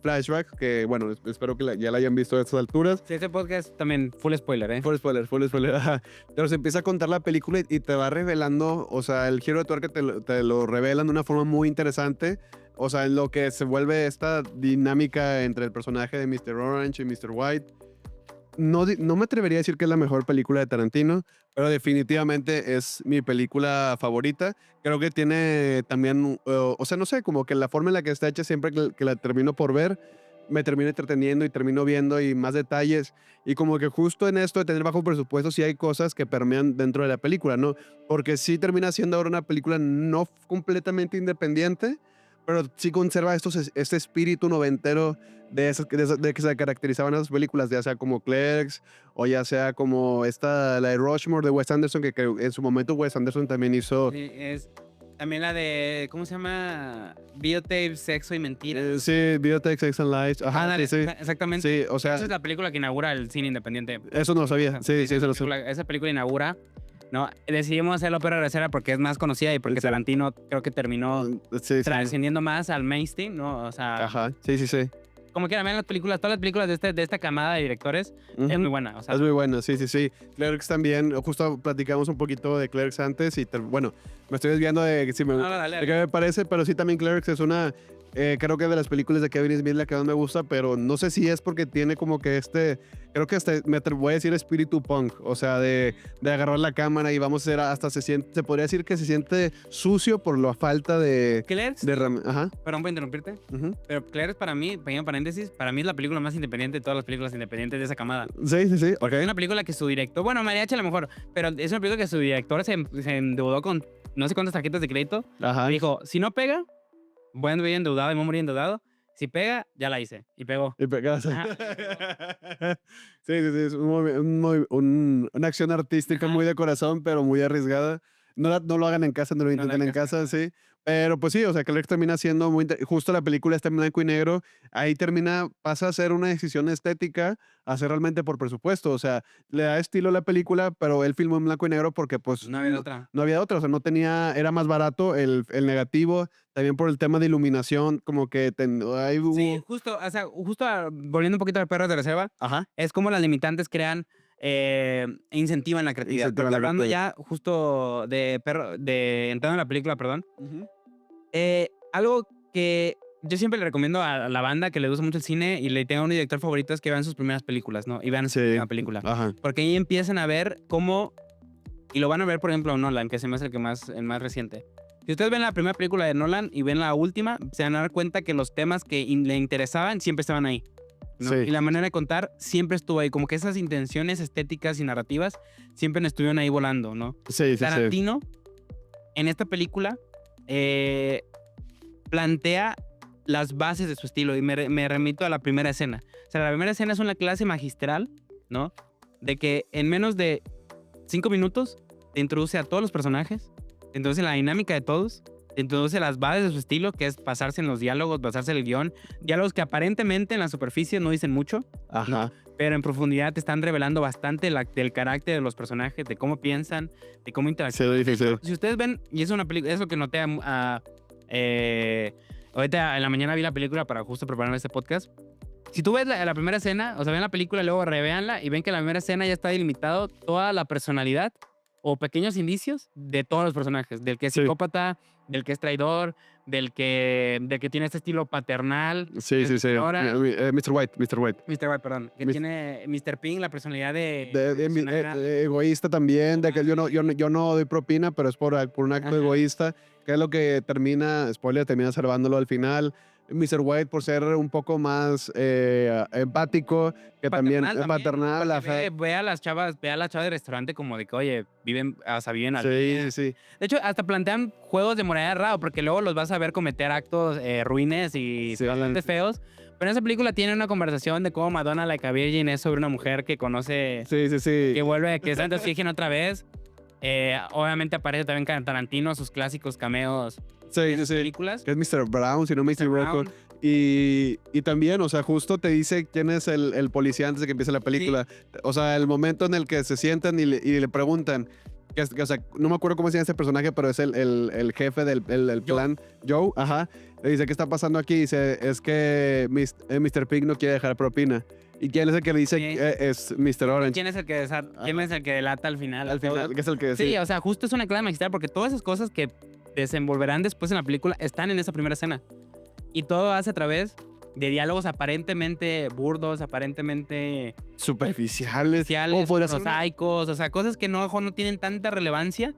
flashbacks que, bueno, espero que ya la hayan visto a estas alturas. Sí, este podcast también, full spoiler, ¿eh? Full spoiler, ajá. Pero se empieza a contar la película y te va revelando, o sea, el giro de tuerca te lo revelan de una forma muy interesante. O sea, en lo que se vuelve esta dinámica entre el personaje de Mr. Orange y Mr. White. No me atrevería a decir que es la mejor película de Tarantino, pero definitivamente es mi película favorita. Creo que tiene también, o sea, no sé, como que la forma en la que está hecha siempre que la termino por ver, me termino entreteniendo y termino viendo y más detalles. Y como que justo en esto de tener bajo presupuesto sí hay cosas que permean dentro de la película, ¿no? Porque sí termina siendo ahora una película no completamente independiente, pero sí conserva este espíritu noventero de que se caracterizaban esas películas, ya sea como Clerks o ya sea como la de Rushmore de Wes Anderson, que en su momento Wes Anderson también hizo. Sí, es también la de, ¿cómo se llama? Videotape, Sexo y Mentiras. Sí, Videotape, Sex and Lies. Ajá, dale, sí. Exactamente. Sí, o sea. Esa es la película que inaugura el cine independiente. Eso no lo sabía. Sí, se lo sé. Esa película inaugura. No, decidimos hacer la ópera reserva porque es más conocida y porque Tarantino creo que terminó trascendiendo más al mainstream, ¿no? O sea, ajá, sí. como quieran, vean las películas, todas las películas de esta camada de directores, es muy buena. O sea, Es muy buena, sí, sí, sí. Clerks también, justo platicamos un poquito de Clerks antes y bueno, me estoy desviando de, sí, no, dale, de qué me parece, pero sí también Clerks es una, creo que de las películas de Kevin Smith la que más me gusta, pero no sé si es porque tiene como que creo que hasta voy a decir espíritu punk, o sea, de agarrar la cámara y vamos a hacer, hasta se podría decir que se siente sucio por la falta de... Clerks, Ajá. perdón por interrumpirte, pero Clerks para mí, pequeño paréntesis, para mí es la película más independiente de todas las películas independientes de esa camada. Sí, sí, sí, ok. Es una película que su director, bueno, Mariachi a lo mejor, pero es una película que su director se endeudó con no sé cuántas tarjetas de crédito. Ajá. Dijo, si no pega, voy a vivir endeudado y voy a morir endeudado. Si pega, ya la hice. Y pegó. Y pegaste. Sí, sí, sí, es una acción artística muy de corazón, pero muy arriesgada. No lo hagan en casa, no lo intenten en casa, sí. Pero pues sí, o sea, Clerks termina siendo justo la película está en blanco y negro, ahí pasa a ser una decisión estética, a ser realmente por presupuesto, o sea, le da estilo a la película, pero él filmó en blanco y negro porque pues no había otra. No había otra, o sea, era más barato el negativo, también por el tema de iluminación, como que ahí hubo... Sí, justo volviendo un poquito al perro de reserva, Ajá. es como las limitantes crean incentivan la creatividad. Incentivan la Hablando creatividad. ya justo de entrando en la película, perdón, algo que yo siempre le recomiendo a la banda que le gusta mucho el cine y le tenga un director favorito es que vean sus primeras películas, ¿no? Y vean su primera película. Ajá. Porque ahí empiezan a ver cómo, y lo van a ver, por ejemplo, Nolan, que se me hace el más reciente. Si ustedes ven la primera película de Nolan y ven la última, se van a dar cuenta que los temas que le interesaban siempre estaban ahí, ¿no? Sí. Y la manera de contar siempre estuvo ahí. Como que esas intenciones estéticas y narrativas siempre estuvieron ahí volando, ¿no? Sí, sí, Tarantino, en esta película, plantea las bases de su estilo y me remito a la primera escena. O sea, la primera escena es una clase magistral, ¿no? De que en menos de 5 minutos te introduce a todos los personajes, te introduce la dinámica de todos, te introduce las bases de su estilo, que es basarse en los diálogos, basarse en el guión. Diálogos que aparentemente en la superficie no dicen mucho, Ajá. pero en profundidad te están revelando bastante del carácter de los personajes, de cómo piensan, de cómo interactúan. Sí, sí. Si ustedes ven, y es una película, es lo que noté ahorita en la mañana vi la película para justo prepararme este podcast. Si tú ves la primera escena, o sea, ven la película y luego revéanla y ven que en la primera escena ya está delimitado toda la personalidad o pequeños indicios de todos los personajes. Del que es psicópata, del que es traidor, del que tiene este estilo paternal. Sí. Ahora, Mr. White. Mr. White, perdón. Que tiene Mr. Ping, la personalidad egoísta también, de que yo no doy propina, pero es por un acto egoísta, que es lo que termina salvándolo al final. Mr. White por ser un poco más empático, que también es paternal. Ve a las chavas del restaurante como de que, oye, viven al día. Sí. De hecho, hasta plantean juegos de moralidad raro, porque luego los vas a ver cometer actos ruines y feos. Pero en esa película tiene una conversación de cómo Madonna, like a Virgin, es sobre una mujer que conoce... Sí. Que vuelve, que es antes virgen otra vez. Obviamente aparece también Tarantino, sus clásicos cameos. Sí. Películas. Que es Mr. Brown, si no me equivoco. Y también, o sea, justo te dice quién es el policía antes de que empiece la película. Sí. O sea, el momento en el que se sientan y le preguntan, o sea, no me acuerdo cómo se llama este personaje, pero es el jefe del plan, Joe, ajá. Le dice, ¿qué está pasando aquí? Dice, es que Mr. Pig no quiere dejar propina. ¿Y quién es el que le dice es Mr. Orange? ¿Quién es el que delata al final? Al final, que es el que... Sí, o sea, justo es una clave magistral porque todas esas cosas que desenvolverán después en la película están en esa primera escena. Y todo hace a través de diálogos aparentemente burdos, aparentemente superficiales, prosaicos, o sea, cosas que no tienen tanta relevancia,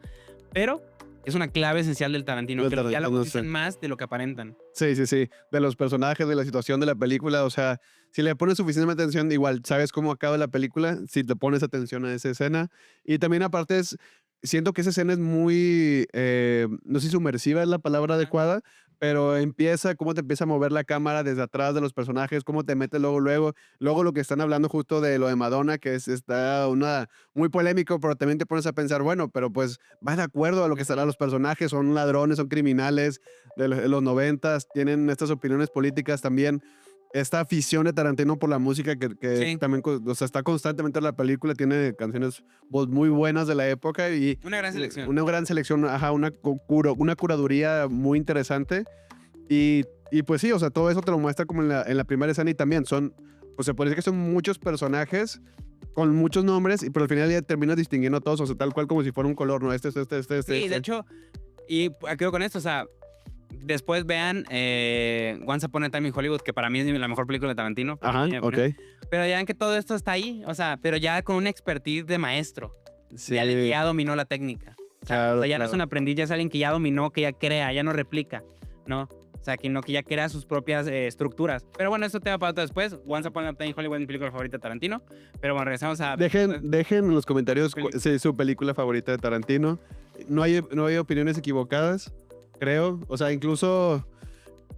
pero es una clave esencial del Tarantino, que los diálogos dicen más de lo que aparentan. Sí. De los personajes, de la situación de la película, o sea, si le pones suficiente atención, igual sabes cómo acaba la película, si te pones atención a esa escena. Y también aparte siento que esa escena es muy, no sé si sumersiva es la palabra adecuada, pero cómo te empieza a mover la cámara desde atrás de los personajes, cómo te mete luego lo que están hablando justo de lo de Madonna, que está muy polémico, pero también te pones a pensar, bueno, pero pues va de acuerdo a lo que estarán los personajes, son ladrones, son criminales de los 90s, tienen estas opiniones políticas también. Esta afición de Tarantino por la música que también, o sea, está constantemente en la película, tiene canciones muy buenas de la época y... Una gran selección. Una gran selección, ajá, una curaduría muy interesante. Y Y pues sí, o sea, todo eso te lo muestra como en la primera escena y también son, pues se puede decir que son muchos personajes con muchos nombres, pero al final ya terminas distinguiendo a todos, o sea, tal cual como si fuera un color, ¿no? Sí, de hecho, y quedo con esto, o sea, después vean Once Upon a Time in Hollywood, que para mí es la mejor película de Tarantino. Ajá, ok. Pero ya ven que todo esto está ahí, o sea, pero ya con una expertise de maestro. Sí, Ya dominó la técnica. claro, O sea, ya no es claro. un aprendiz, ya es alguien que ya dominó, que ya crea, ya no replica, ¿no? O sea, que ya crea sus propias estructuras. Pero bueno, eso te va para otro después. Once Upon a Time in Hollywood es mi película favorita de Tarantino. Pero bueno, regresamos a... Dejen en los comentarios Peli- sí, su película favorita de Tarantino. No hay opiniones equivocadas, creo. O sea, incluso,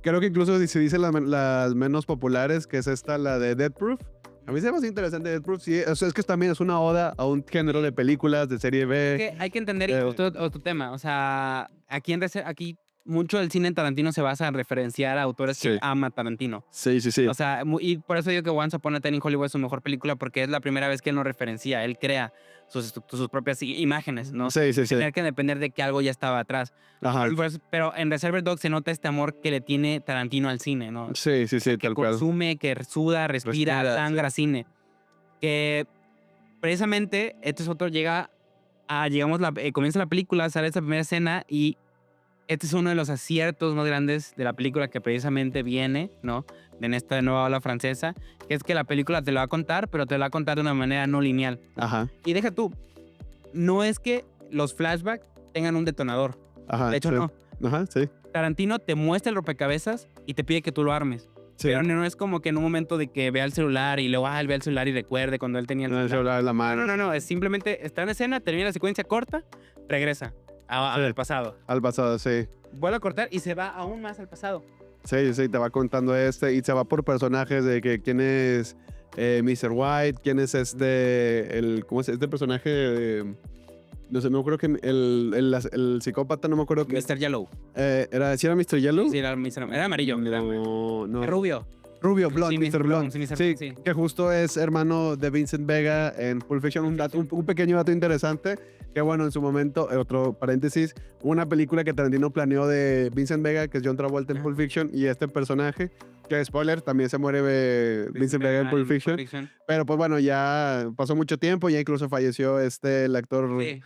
creo que incluso si se dicen las menos populares, que es esta, la de Death Proof. A mí se me hace interesante Death Proof, sí. O sea, es que también es una oda a un género de películas de serie B. que hay que entender Eh, otro tema. O sea, aquí mucho del cine Tarantino se basa en referenciar a autores Sí. que ama Tarantino. Sí, sí, sí. O sea, y por eso digo que Once Upon a Time in Hollywood es su mejor película, porque es la primera vez que él no referencia, él crea sus propias imágenes, ¿no? Sí, sí, sí. Tener que depender de que algo ya estaba atrás. Ajá. Pero en Reservoir Dogs se nota este amor que le tiene Tarantino al cine, ¿no? Sí, sí, sí, Que tal cual. consume, que suda, respira, Respira, sangra cine. Que precisamente, este es otro, comienza la película, sale esta primera escena y este es uno de los aciertos más grandes de la película que precisamente viene, ¿no? En esta nueva ola francesa, que es que la película te lo va a contar, pero te lo va a contar de una manera no lineal. Ajá, Y deja tú, no es que los flashbacks tengan un detonador. ajá. De hecho, sí. no. Ajá, sí. Tarantino te muestra el rompecabezas y te pide que tú lo armes. Sí. Pero no es como que en un momento de que vea el celular y luego él vea el celular y recuerde cuando él tenía el No, el celular. celular en la mano. No, es simplemente está en escena, termina la secuencia corta, regresa Sí. al pasado. Al pasado, sí. Vuelve a cortar y se va aún más al pasado. Sí, sí, te va contando y se va por personajes de que quién es Mr. White, quién es ¿cómo es este personaje? No sé, no me acuerdo que el psicópata, no me acuerdo que Mr. Yellow. ¿sí era Mr. Yellow? Sí, era amarillo. No, no. Rubio. Rubio, Blonde, Sí, Mr. Blonde. sí, Mr. Sí, sí. que justo es hermano de Vincent Vega en Pulp Fiction. Un pequeño dato interesante, que bueno, en su momento, otro paréntesis, una película que Tarantino planeó de Vincent Vega, que es John Travolta en Pulp Fiction, y este personaje, que spoiler, también se muere Vincent Vega en Pulp Fiction. Pero pues bueno, ya pasó mucho tiempo, ya incluso falleció el actor, Sí.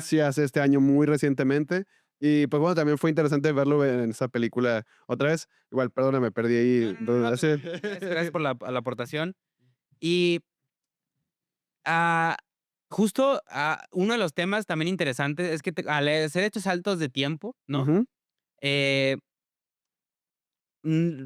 sí, hace este año muy recientemente. Y pues bueno, también fue interesante verlo en esa película otra vez. Igual, perdona, me perdí ahí. Gracias por la aportación. Y justo uno de los temas también interesantes es que al hacer estos saltos de tiempo, ¿no? Ujú.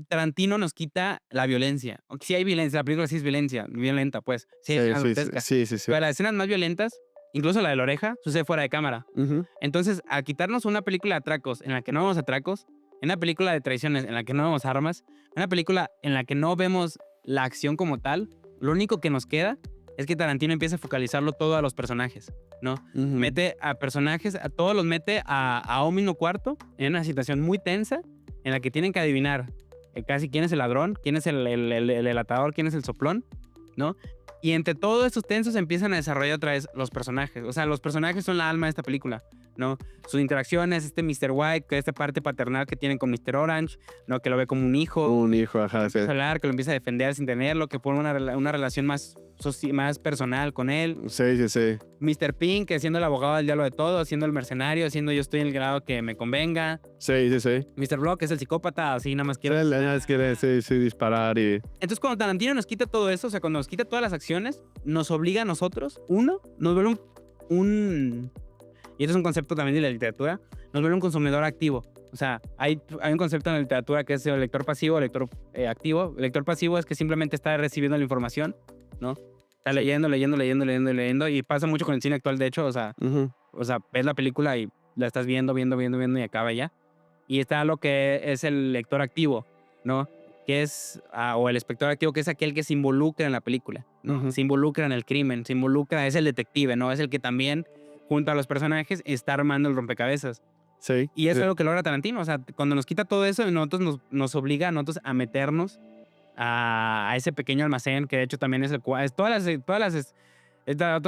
Tarantino nos quita la violencia. Aunque sí hay violencia, la película sí es violenta, pues. Sí, es grotesca. Sí, sí, sí. Pero las escenas más violentas, incluso la de la oreja, sucede fuera de cámara. Ujú. Entonces, a quitarnos una película de atracos en la que no vemos atracos, en una película de traiciones en la que no vemos armas, en una película en la que no vemos la acción como tal, lo único que nos queda es que Tarantino empieza a focalizarlo todo a los personajes, ¿no? Ujú. Mete a personajes, a todos los mete a un mismo cuarto en una situación muy tensa en la que tienen que adivinar casi quién es el ladrón, quién es el atador, quién es el soplón, ¿no? Y entre todos estos tensos empiezan a desarrollar otra vez los personajes. O sea, los personajes son la alma de esta película, ¿no? Sus interacciones, Mr. White, que esta parte paternal que tienen con Mr. Orange, ¿no? Que lo ve como un hijo. Un hijo, ajá, sí. Empieza a hablar, que lo empieza a defender sin tenerlo, que pone una relación más personal con él. Sí, sí, sí. Mr. Pink, que siendo el abogado del diablo de todo, siendo el mercenario, siendo yo estoy en el grado que me convenga. Sí, sí, sí. Mr. Block, que es el psicópata, así nada más quiere... Quiere sí, disparar y... Entonces, cuando Tarantino nos quita todo eso, o sea, cuando nos quita todas las acciones, nos obliga a nosotros, nos vuelve y esto es un concepto también de la literatura, nos vuelve un consumidor activo. O sea, hay un concepto en la literatura que es el lector pasivo, el lector activo. El lector pasivo es que simplemente está recibiendo la información, ¿no? Está leyendo, y pasa mucho con el cine actual, de hecho, o sea, ves la película y la estás viendo y acaba ya. Y está lo que es el lector activo, ¿no? Que es, o el espectador activo, que es aquel que se involucra en la película, ¿no? Ujú. Se involucra en el crimen, es el detective, ¿no? Es el que también, junto a los personajes, está armando el rompecabezas. Sí. Y eso sí. es lo que logra Tarantino, o sea, cuando nos quita todo eso, nos obliga a nosotros a meternos a ese pequeño almacén, que de hecho también es otro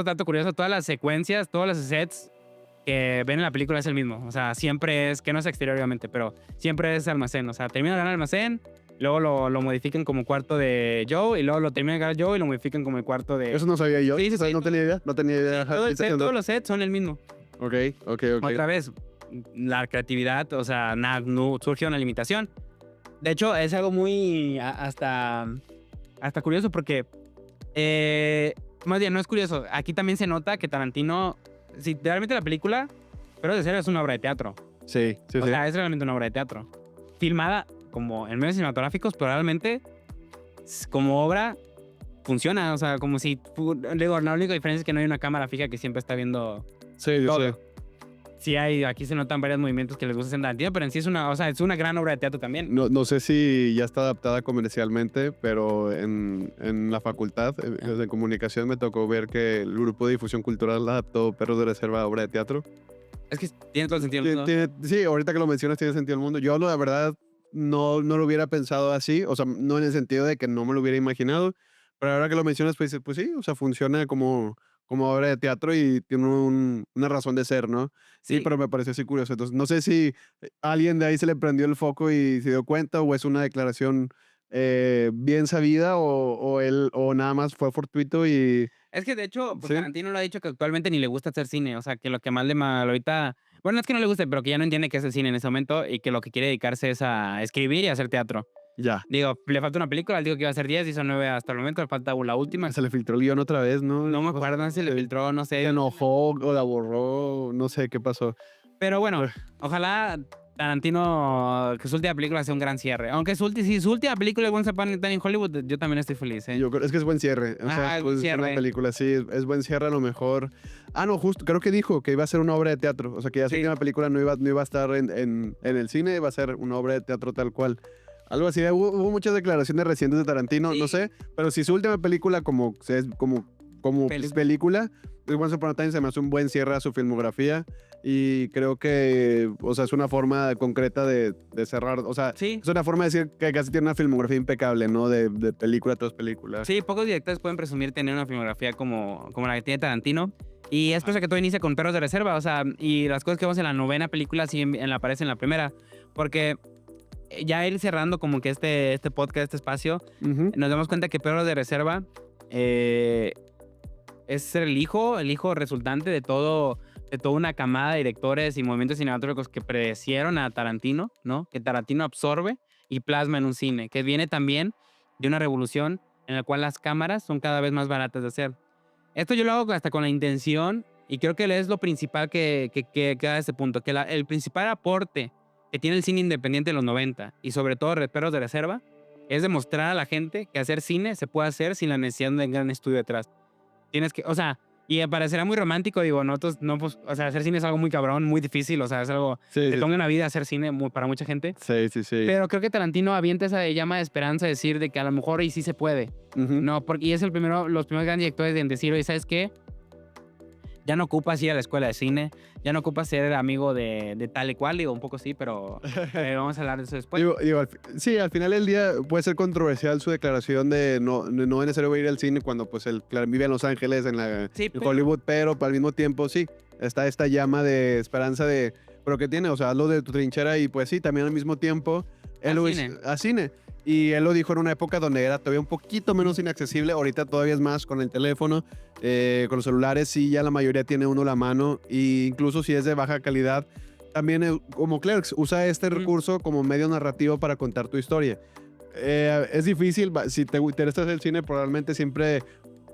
dato curioso, todas las secuencias, todos los sets que ven en la película es el mismo. O sea, siempre es, que no es exterior obviamente, pero siempre es almacén. O sea, termina de ganar el almacén, luego lo modifican como cuarto de Joe y luego lo termina de ganar Joe y lo modifican como el cuarto de... Eso no sabía yo. Sí, sí, O sea, sí. no tenía idea. No tenía idea. Ajá, Todos los sets son el mismo. Ok. Otra vez, la creatividad, o sea, no surgió una limitación. De hecho, es algo muy hasta curioso porque, más bien, no es curioso. Aquí también se nota que Tarantino, si realmente la película, pero de ser es una obra de teatro. Sí. O sea, es realmente una obra de teatro. Filmada como en medios cinematográficos, pero realmente como obra funciona. O sea, como si, digo, la única diferencia es que no hay una cámara fija que siempre está viendo Sí, yo todo. sé. Sí hay, aquí se notan varios movimientos que les gusta hacer Tarantino, pero en sí es una, o sea, es una gran obra de teatro también. No sé si ya está adaptada comercialmente, pero en la facultad de comunicación me tocó ver que el grupo de difusión cultural adaptó Perros de Reserva a obra de teatro. Es que tiene todo el sentido del mundo. Sí, ahorita que lo mencionas tiene sentido el mundo. Yo, la verdad, no lo hubiera pensado así, o sea, no en el sentido de que no me lo hubiera imaginado, pero ahora que lo mencionas, pues sí, o sea, funciona como obra de teatro y tiene una razón de ser, ¿no? Sí, Sí. pero me pareció así curioso. Entonces, no sé si a alguien de ahí se le prendió el foco y se dio cuenta o es una declaración bien sabida o nada más fue fortuito y... Es que de hecho, pues Sí. Tarantino lo ha dicho que actualmente ni le gusta hacer cine, o sea, que lo que más le mal ahorita, bueno, no es que no le guste, pero que ya no entiende qué es el cine en ese momento y que lo que quiere dedicarse es a escribir y a hacer teatro. Ya. Digo, le falta una película, él dijo que iba a ser 10, hizo 9 hasta el momento, le falta la última. Se le filtró el guión otra vez, ¿no? No me acuerdo, no sé si le filtró, no sé. Se enojó o la borró, no sé qué pasó. Pero bueno, ojalá Tarantino, que su última película sea un gran cierre. Aunque si su última película es Once Upon a Time in Hollywood, yo también estoy feliz, ¿eh? Yo creo, es que es buen cierre. O sea, es pues, buen cierre. una película, sí, es buen cierre a lo mejor. Ah, no, justo, creo que dijo que iba a ser una obra de teatro. O sea, que ya su Sí. última película no iba a estar en el cine, iba a ser una obra de teatro tal cual. Algo así. Hubo muchas declaraciones recientes de Tarantino, Sí. no sé, pero si su última película como película, Once Upon a Time se me hace un buen cierre a su filmografía y creo que, o sea, es una forma concreta de cerrar, o sea, Sí. es una forma de decir que casi tiene una filmografía impecable, ¿no? De película tras película. Sí, pocos directores pueden presumir tener una filmografía como la que tiene Tarantino. Y es por eso que todo inicia con Perros de Reserva, o sea, y las cosas que vemos en la novena película sí aparecen en la primera. Porque ya ir cerrando como que este podcast, este espacio, Ujú. nos damos cuenta que Perros de Reserva es el hijo resultante de toda una camada de directores y movimientos cinematográficos que predecieron a Tarantino, ¿no? Que Tarantino absorbe y plasma en un cine, que viene también de una revolución en la cual las cámaras son cada vez más baratas de hacer. Esto yo lo hago hasta con la intención, y creo que es lo principal que queda de este punto, que el principal aporte que tiene el cine independiente de los 90, y sobre todo Perros de Reserva, es demostrar a la gente que hacer cine se puede hacer sin la necesidad de un gran estudio detrás. Tienes que, o sea, y me parecerá muy romántico, digo, nosotros no, pues, o sea, hacer cine es algo muy cabrón, muy difícil, o sea, es algo Sí, que toma una vida hacer cine para mucha gente. sí. Pero creo que Tarantino avienta esa llama de esperanza, de decir de que a lo mejor y sí se puede. Ujú. No, porque y es los primeros grandes directores en decir, oye, ¿sabes qué? Ya no ocupas ir a la escuela de cine, ya no ocupas ser amigo de tal y cual, digo, un poco sí, pero vamos a hablar de eso después. Sí, al final del día puede ser controversial su declaración de no es necesario ir al cine cuando pues él vive en Los Ángeles, Sí, en Hollywood, pero al mismo tiempo sí, está esta llama de esperanza pero que tiene, o sea, hazlo de tu trinchera y pues sí, también al mismo tiempo él lo hizo a cine. Y él lo dijo en una época donde era todavía un poquito menos inaccesible. Ahorita todavía es más con el teléfono, con los celulares. Sí, ya la mayoría tiene uno a la mano. E incluso si es de baja calidad, también como Clerks usa este recurso como medio narrativo para contar tu historia. Es difícil. Si te interesa el cine, probablemente siempre...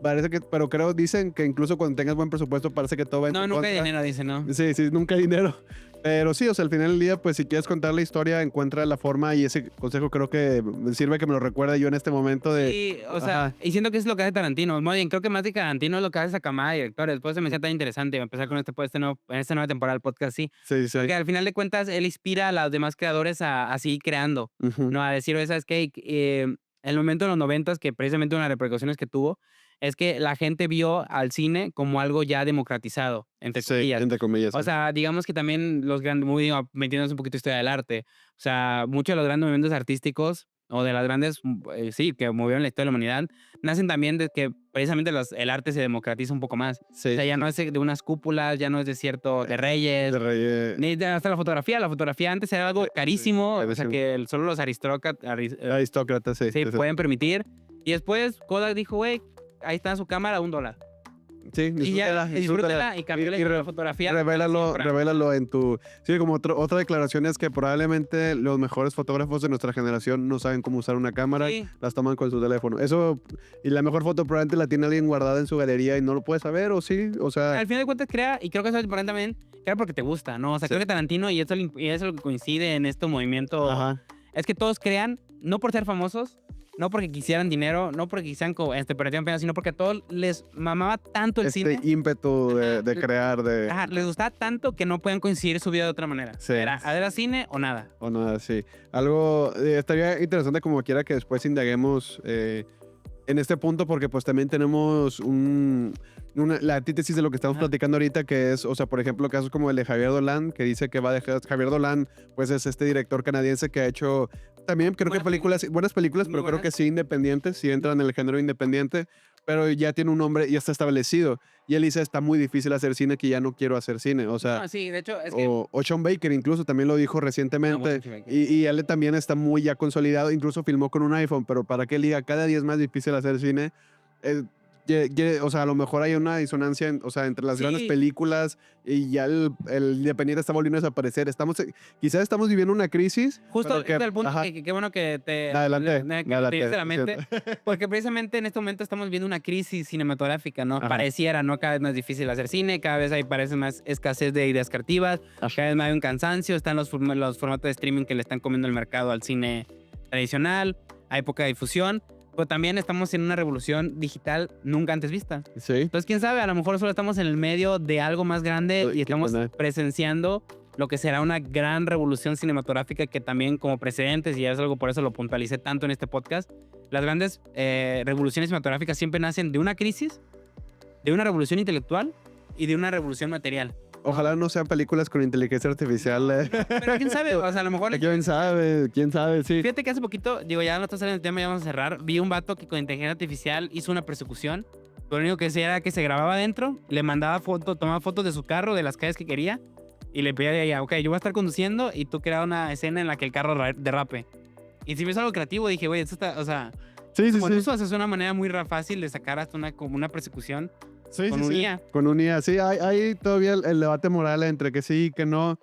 Parece que, pero dicen que incluso cuando tengas buen presupuesto, parece que todo va en tu No, nunca hay contra. dinero, dice, ¿no? Sí, nunca hay dinero. Pero sí, o sea, al final del día, pues si quieres contar la historia, encuentra la forma y ese consejo creo que sirve que me lo recuerde yo en este momento de... Sí, o sea, Ajá. y siento que es lo que hace Tarantino. Muy bien, creo que más de Tarantino es lo que hace esa camada de directores. Después se me hacía tan interesante empezar con en esta nueva temporada del podcast, sí. Sí. Porque al final de cuentas, él inspira a los demás creadores a seguir creando, Ujú. ¿no? A decir, oye, ¿sabes qué? El momento de los 90, que precisamente una de las repercusiones que tuvo, es que la gente vio al cine como algo ya democratizado, entre Sí, comillas. entre comillas. O sea, digamos que también los grandes, muy metiéndonos un poquito en historia del arte, o sea, muchos de los grandes movimientos artísticos o de las grandes, sí, que movieron la historia de la humanidad, nacen también de que precisamente el arte se democratiza un poco más. O Sí, sea, ya no es de unas cúpulas, ya no es de cierto, de reyes, de Reyes. ni hasta la fotografía. La fotografía antes era algo carísimo, o sea, carísimo. que solo los aristócratas Aristócrata, sí. sí, sí. pueden permitir. Y después Kodak dijo, güey, ahí está su cámara, $1. Sí, Y ya, disfrútala, disfrútala y cambió Y la fotografía. revélalo en tu... Sí, como otra declaración es que probablemente los mejores fotógrafos de nuestra generación no saben cómo usar una cámara, Sí. las toman con su teléfono. Eso, y la mejor foto probablemente la tiene alguien guardada en su galería y no lo puede saber, o sí, o sea... Al final de cuentas crea, y creo que eso es importante también, crea porque te gusta, ¿no? O sea, Sí. creo que Tarantino, y eso es lo que coincide en este movimiento, Ajá. es que todos crean, no por ser famosos, no porque quisieran dinero, no porque quisieran perdieran pena, sino porque a todos les mamaba tanto el cine. ímpetu de Ajá. crear, de... Ajá, les gustaba tanto que no pueden coincidir su vida de otra manera. Sí. Era cine o nada. O nada así. Algo estaría interesante como quiera que después indaguemos en este punto porque pues también tenemos la antítesis de lo que estamos Ajá. platicando ahorita que es, o sea, por ejemplo, casos como el de Javier Dolan que dice que va a dejar... Javier Dolan pues es este director canadiense que ha hecho también creo que buenas películas, Muy pero creo buenas. que sí independientes, sí entran en el género independiente, pero ya tiene un nombre, ya está establecido. Y él dice, está muy difícil hacer cine que ya no quiero hacer cine. O sea, No, sí, de hecho, es que... o Sean Baker incluso también lo dijo recientemente. bueno, Sean Baker. Y él también está muy ya consolidado, incluso filmó con un iPhone, pero para que él diga, cada día es más difícil hacer cine. O sea, a lo mejor hay una disonancia o sea, entre las Sí. grandes películas y ya el independiente está volviendo a desaparecer. Quizás estamos viviendo una crisis. Justo pero este es el punto ajá. que qué bueno que te Adelante, que adelante, te diste la lo mente, siento. porque precisamente en este momento estamos viendo una crisis cinematográfica, ¿no? Ajá. Pareciera, ¿no? Cada vez más difícil hacer cine, cada vez parece más escasez de ideas creativas, cada vez más hay un cansancio, están los formatos de streaming que le están comiendo el mercado al cine tradicional, hay poca difusión, pero también estamos en una revolución digital nunca antes vista. Sí. Entonces, quién sabe, a lo mejor solo estamos en el medio de algo más grande y estamos presenciando lo que será una gran revolución cinematográfica que también como precedentes, y es algo por eso lo puntualicé tanto en este podcast, las grandes revoluciones cinematográficas siempre nacen de una crisis, de una revolución intelectual y de una revolución material. Ojalá no sean películas con inteligencia artificial. Pero quién sabe, o sea, a lo mejor... ¿Quién sabe? Sí. Fíjate que hace poquito, digo, ya no está saliendo el tema, ya vamos a cerrar, vi un vato que con inteligencia artificial hizo una persecución. Lo único que hacía era que se grababa adentro, le mandaba tomaba fotos de su carro, de las calles que quería, y le pedía a ella, ok, yo voy a estar conduciendo y tú crea una escena en la que el carro derrape. Y si ves algo creativo, dije, güey, esto está, o sea, Sí, como tú haces una manera muy fácil de sacar hasta como una persecución con un IA. Con un IA. Sí, hay todavía el debate moral entre que sí y que no.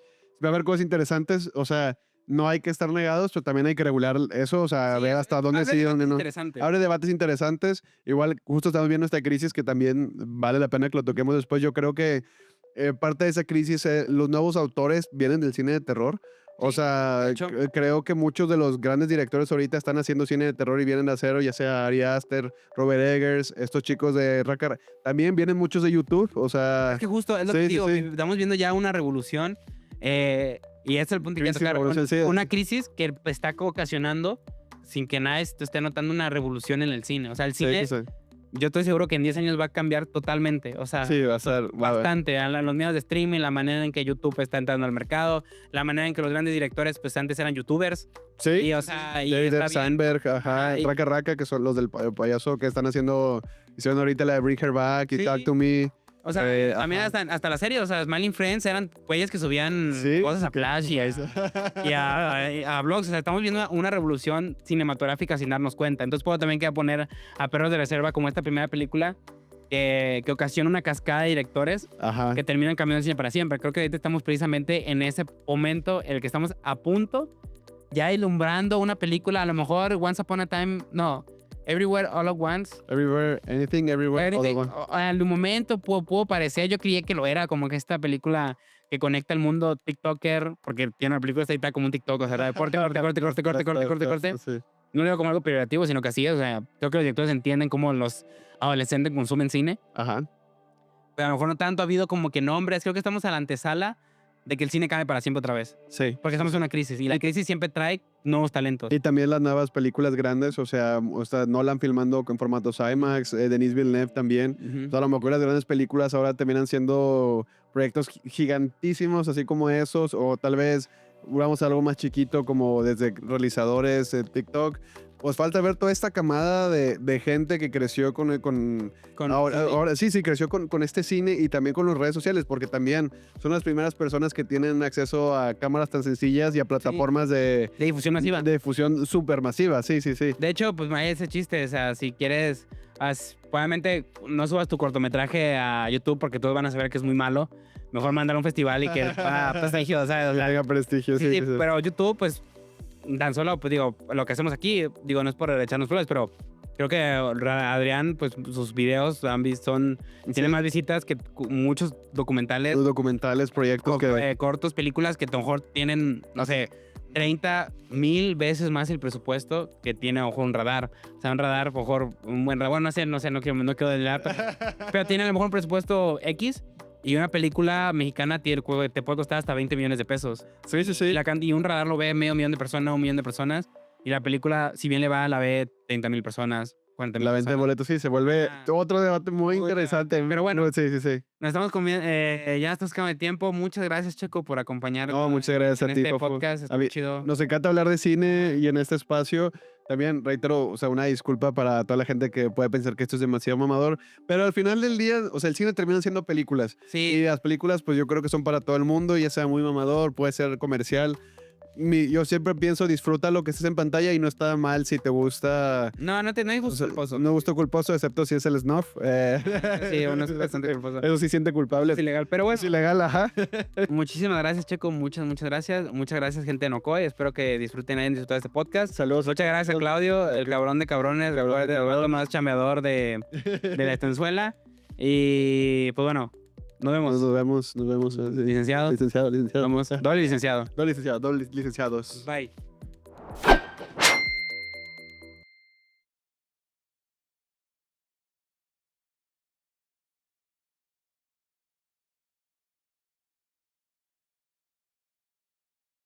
Va a haber cosas interesantes, o sea, no hay que estar negados, pero también hay que regular eso, o sea, Sí, ver hasta dónde sí y dónde no. Interesante. Abre debates interesantes. Igual, justo estamos viendo esta crisis que también vale la pena que lo toquemos después. Yo creo que parte de esa crisis, los nuevos autores vienen del cine de terror. O Sí, sea, de hecho. creo que muchos de los grandes directores ahorita están haciendo cine de terror y vienen de acero, ya sea Ari Aster, Robert Eggers, estos chicos de Raka. También vienen muchos de YouTube, o sea... Es que justo es lo sí, que sí, digo, sí. estamos viendo ya una revolución y ese es el punto que Crisis, quiero tocar. revolución, sí. Una crisis que está ocasionando sin que nadie esté notando una revolución en el cine. O sea, el Sí, cine, sí, sí. yo estoy seguro que en 10 años va a cambiar totalmente. O sea, Sí, va a ser... va a ver. bastante. Los medios de streaming, la manera en que YouTube está entrando al mercado, la manera en que los grandes directores, pues antes eran youtubers. Sí. Y, o sea, y David está bien. Sandberg, ajá, Y- Raka, que son los del payaso que están hicieron ahorita la de Bring Her Back y Sí. Talk to Me. O sea, también hasta la serie, o sea, Smiling Friends eran güeyes que subían Sí. cosas a Flash y a blogs. O sea, estamos viendo una revolución cinematográfica sin darnos cuenta. Entonces puedo también que poner a Perros de Reserva como esta primera película que ocasiona una cascada de directores Ajá. que terminan cambiando el cine para siempre. Creo que ahorita estamos precisamente en ese momento en el que estamos a punto ya ilumbrando una película, a lo mejor Once Upon a Time, no, Everywhere All at Once. Everywhere, Anything, Everywhere, All at Once. Al momento pudo parecer, yo creía que lo era, como que esta película que conecta el mundo TikToker, porque tiene una película está como un TikTok, o sea, era de corte, corte. Sí. No lo digo como algo peyorativo, sino que así es, o sea, creo que los directores entienden cómo los adolescentes consumen cine, Ajá. pero a lo mejor no tanto ha habido como que nombres, creo que estamos a la antesala de que el cine cambie para siempre otra vez, Sí. porque estamos en una crisis, y la crisis siempre trae nuevos talentos. Y también las nuevas películas grandes, o sea, Nolan filmando con formatos IMAX, Denis Villeneuve también. Ujú. O sea, a lo mejor las grandes películas ahora terminan siendo proyectos gigantísimos, así como esos, o tal vez vamos a algo más chiquito como desde realizadores, TikTok. Pues falta ver toda esta camada de gente que creció con ahora sí, creció con este cine y también con las redes sociales, porque también son las primeras personas que tienen acceso a cámaras tan sencillas y a plataformas de difusión masiva. De difusión súper masiva, sí. De hecho, pues hay ese chiste, o sea, si quieres, probablemente no subas tu cortometraje a YouTube porque todos van a saber que es muy malo. Mejor mándalo a un festival y que prestigio, ¿sabes? Haga prestigio, sí. Pero YouTube, pues, tan solo, pues digo, lo que hacemos aquí, digo, no es por echarnos flores, pero creo que Adrián, pues sus videos tienen más visitas que muchos documentales. Los documentales, proyectos cortos, películas que a lo mejor tienen, no sé, 30,000 veces más el presupuesto que tiene a lo mejor un radar. O sea, un radar, a lo mejor, un buen radar, bueno, no quiero delirar, pero tiene a lo mejor un presupuesto X. Y una película mexicana te puede costar hasta 20 millones de pesos. Sí. Y un radar lo ve medio millón de personas, 1 millón de personas. Y la película, si bien le va, la ve 30,000 personas, 40,000 La venta de boletos, sí, se vuelve otro debate muy interesante. Pero bueno, sí. Nos estamos ya estamos quedando de tiempo. Muchas gracias, Checo, por acompañarnos. No, muchas gracias a ti, este Fofo. podcast. Está chido. Nos encanta hablar de cine y en este espacio. También reitero, o sea, una disculpa para toda la gente que puede pensar que esto es demasiado mamador, pero al final del día, o sea, el cine termina siendo películas. Sí. Y las películas, pues yo creo que son para todo el mundo, ya sea muy mamador, puede ser comercial. Yo siempre pienso, disfruta lo que estés en pantalla y no está mal si te gusta. No hay gusto culposo. No gusto culposo, excepto si es el snuff. Sí, uno es bastante culposo. Eso sí siente culpable. Es ilegal, pero bueno. Es ilegal, ajá. Muchísimas gracias, Checo. Muchas gracias. Muchas gracias, gente de Nocoy. Espero que hayan disfrutado este podcast. Saludos. Muchas gracias a Claudio, el cabrón de cabrones, el más chambeador de la estenzuela. Y pues bueno, nos vemos. Nos vemos. Licenciado. Licenciado. Vamos. Doble licenciado. Dos licenciados. Bye.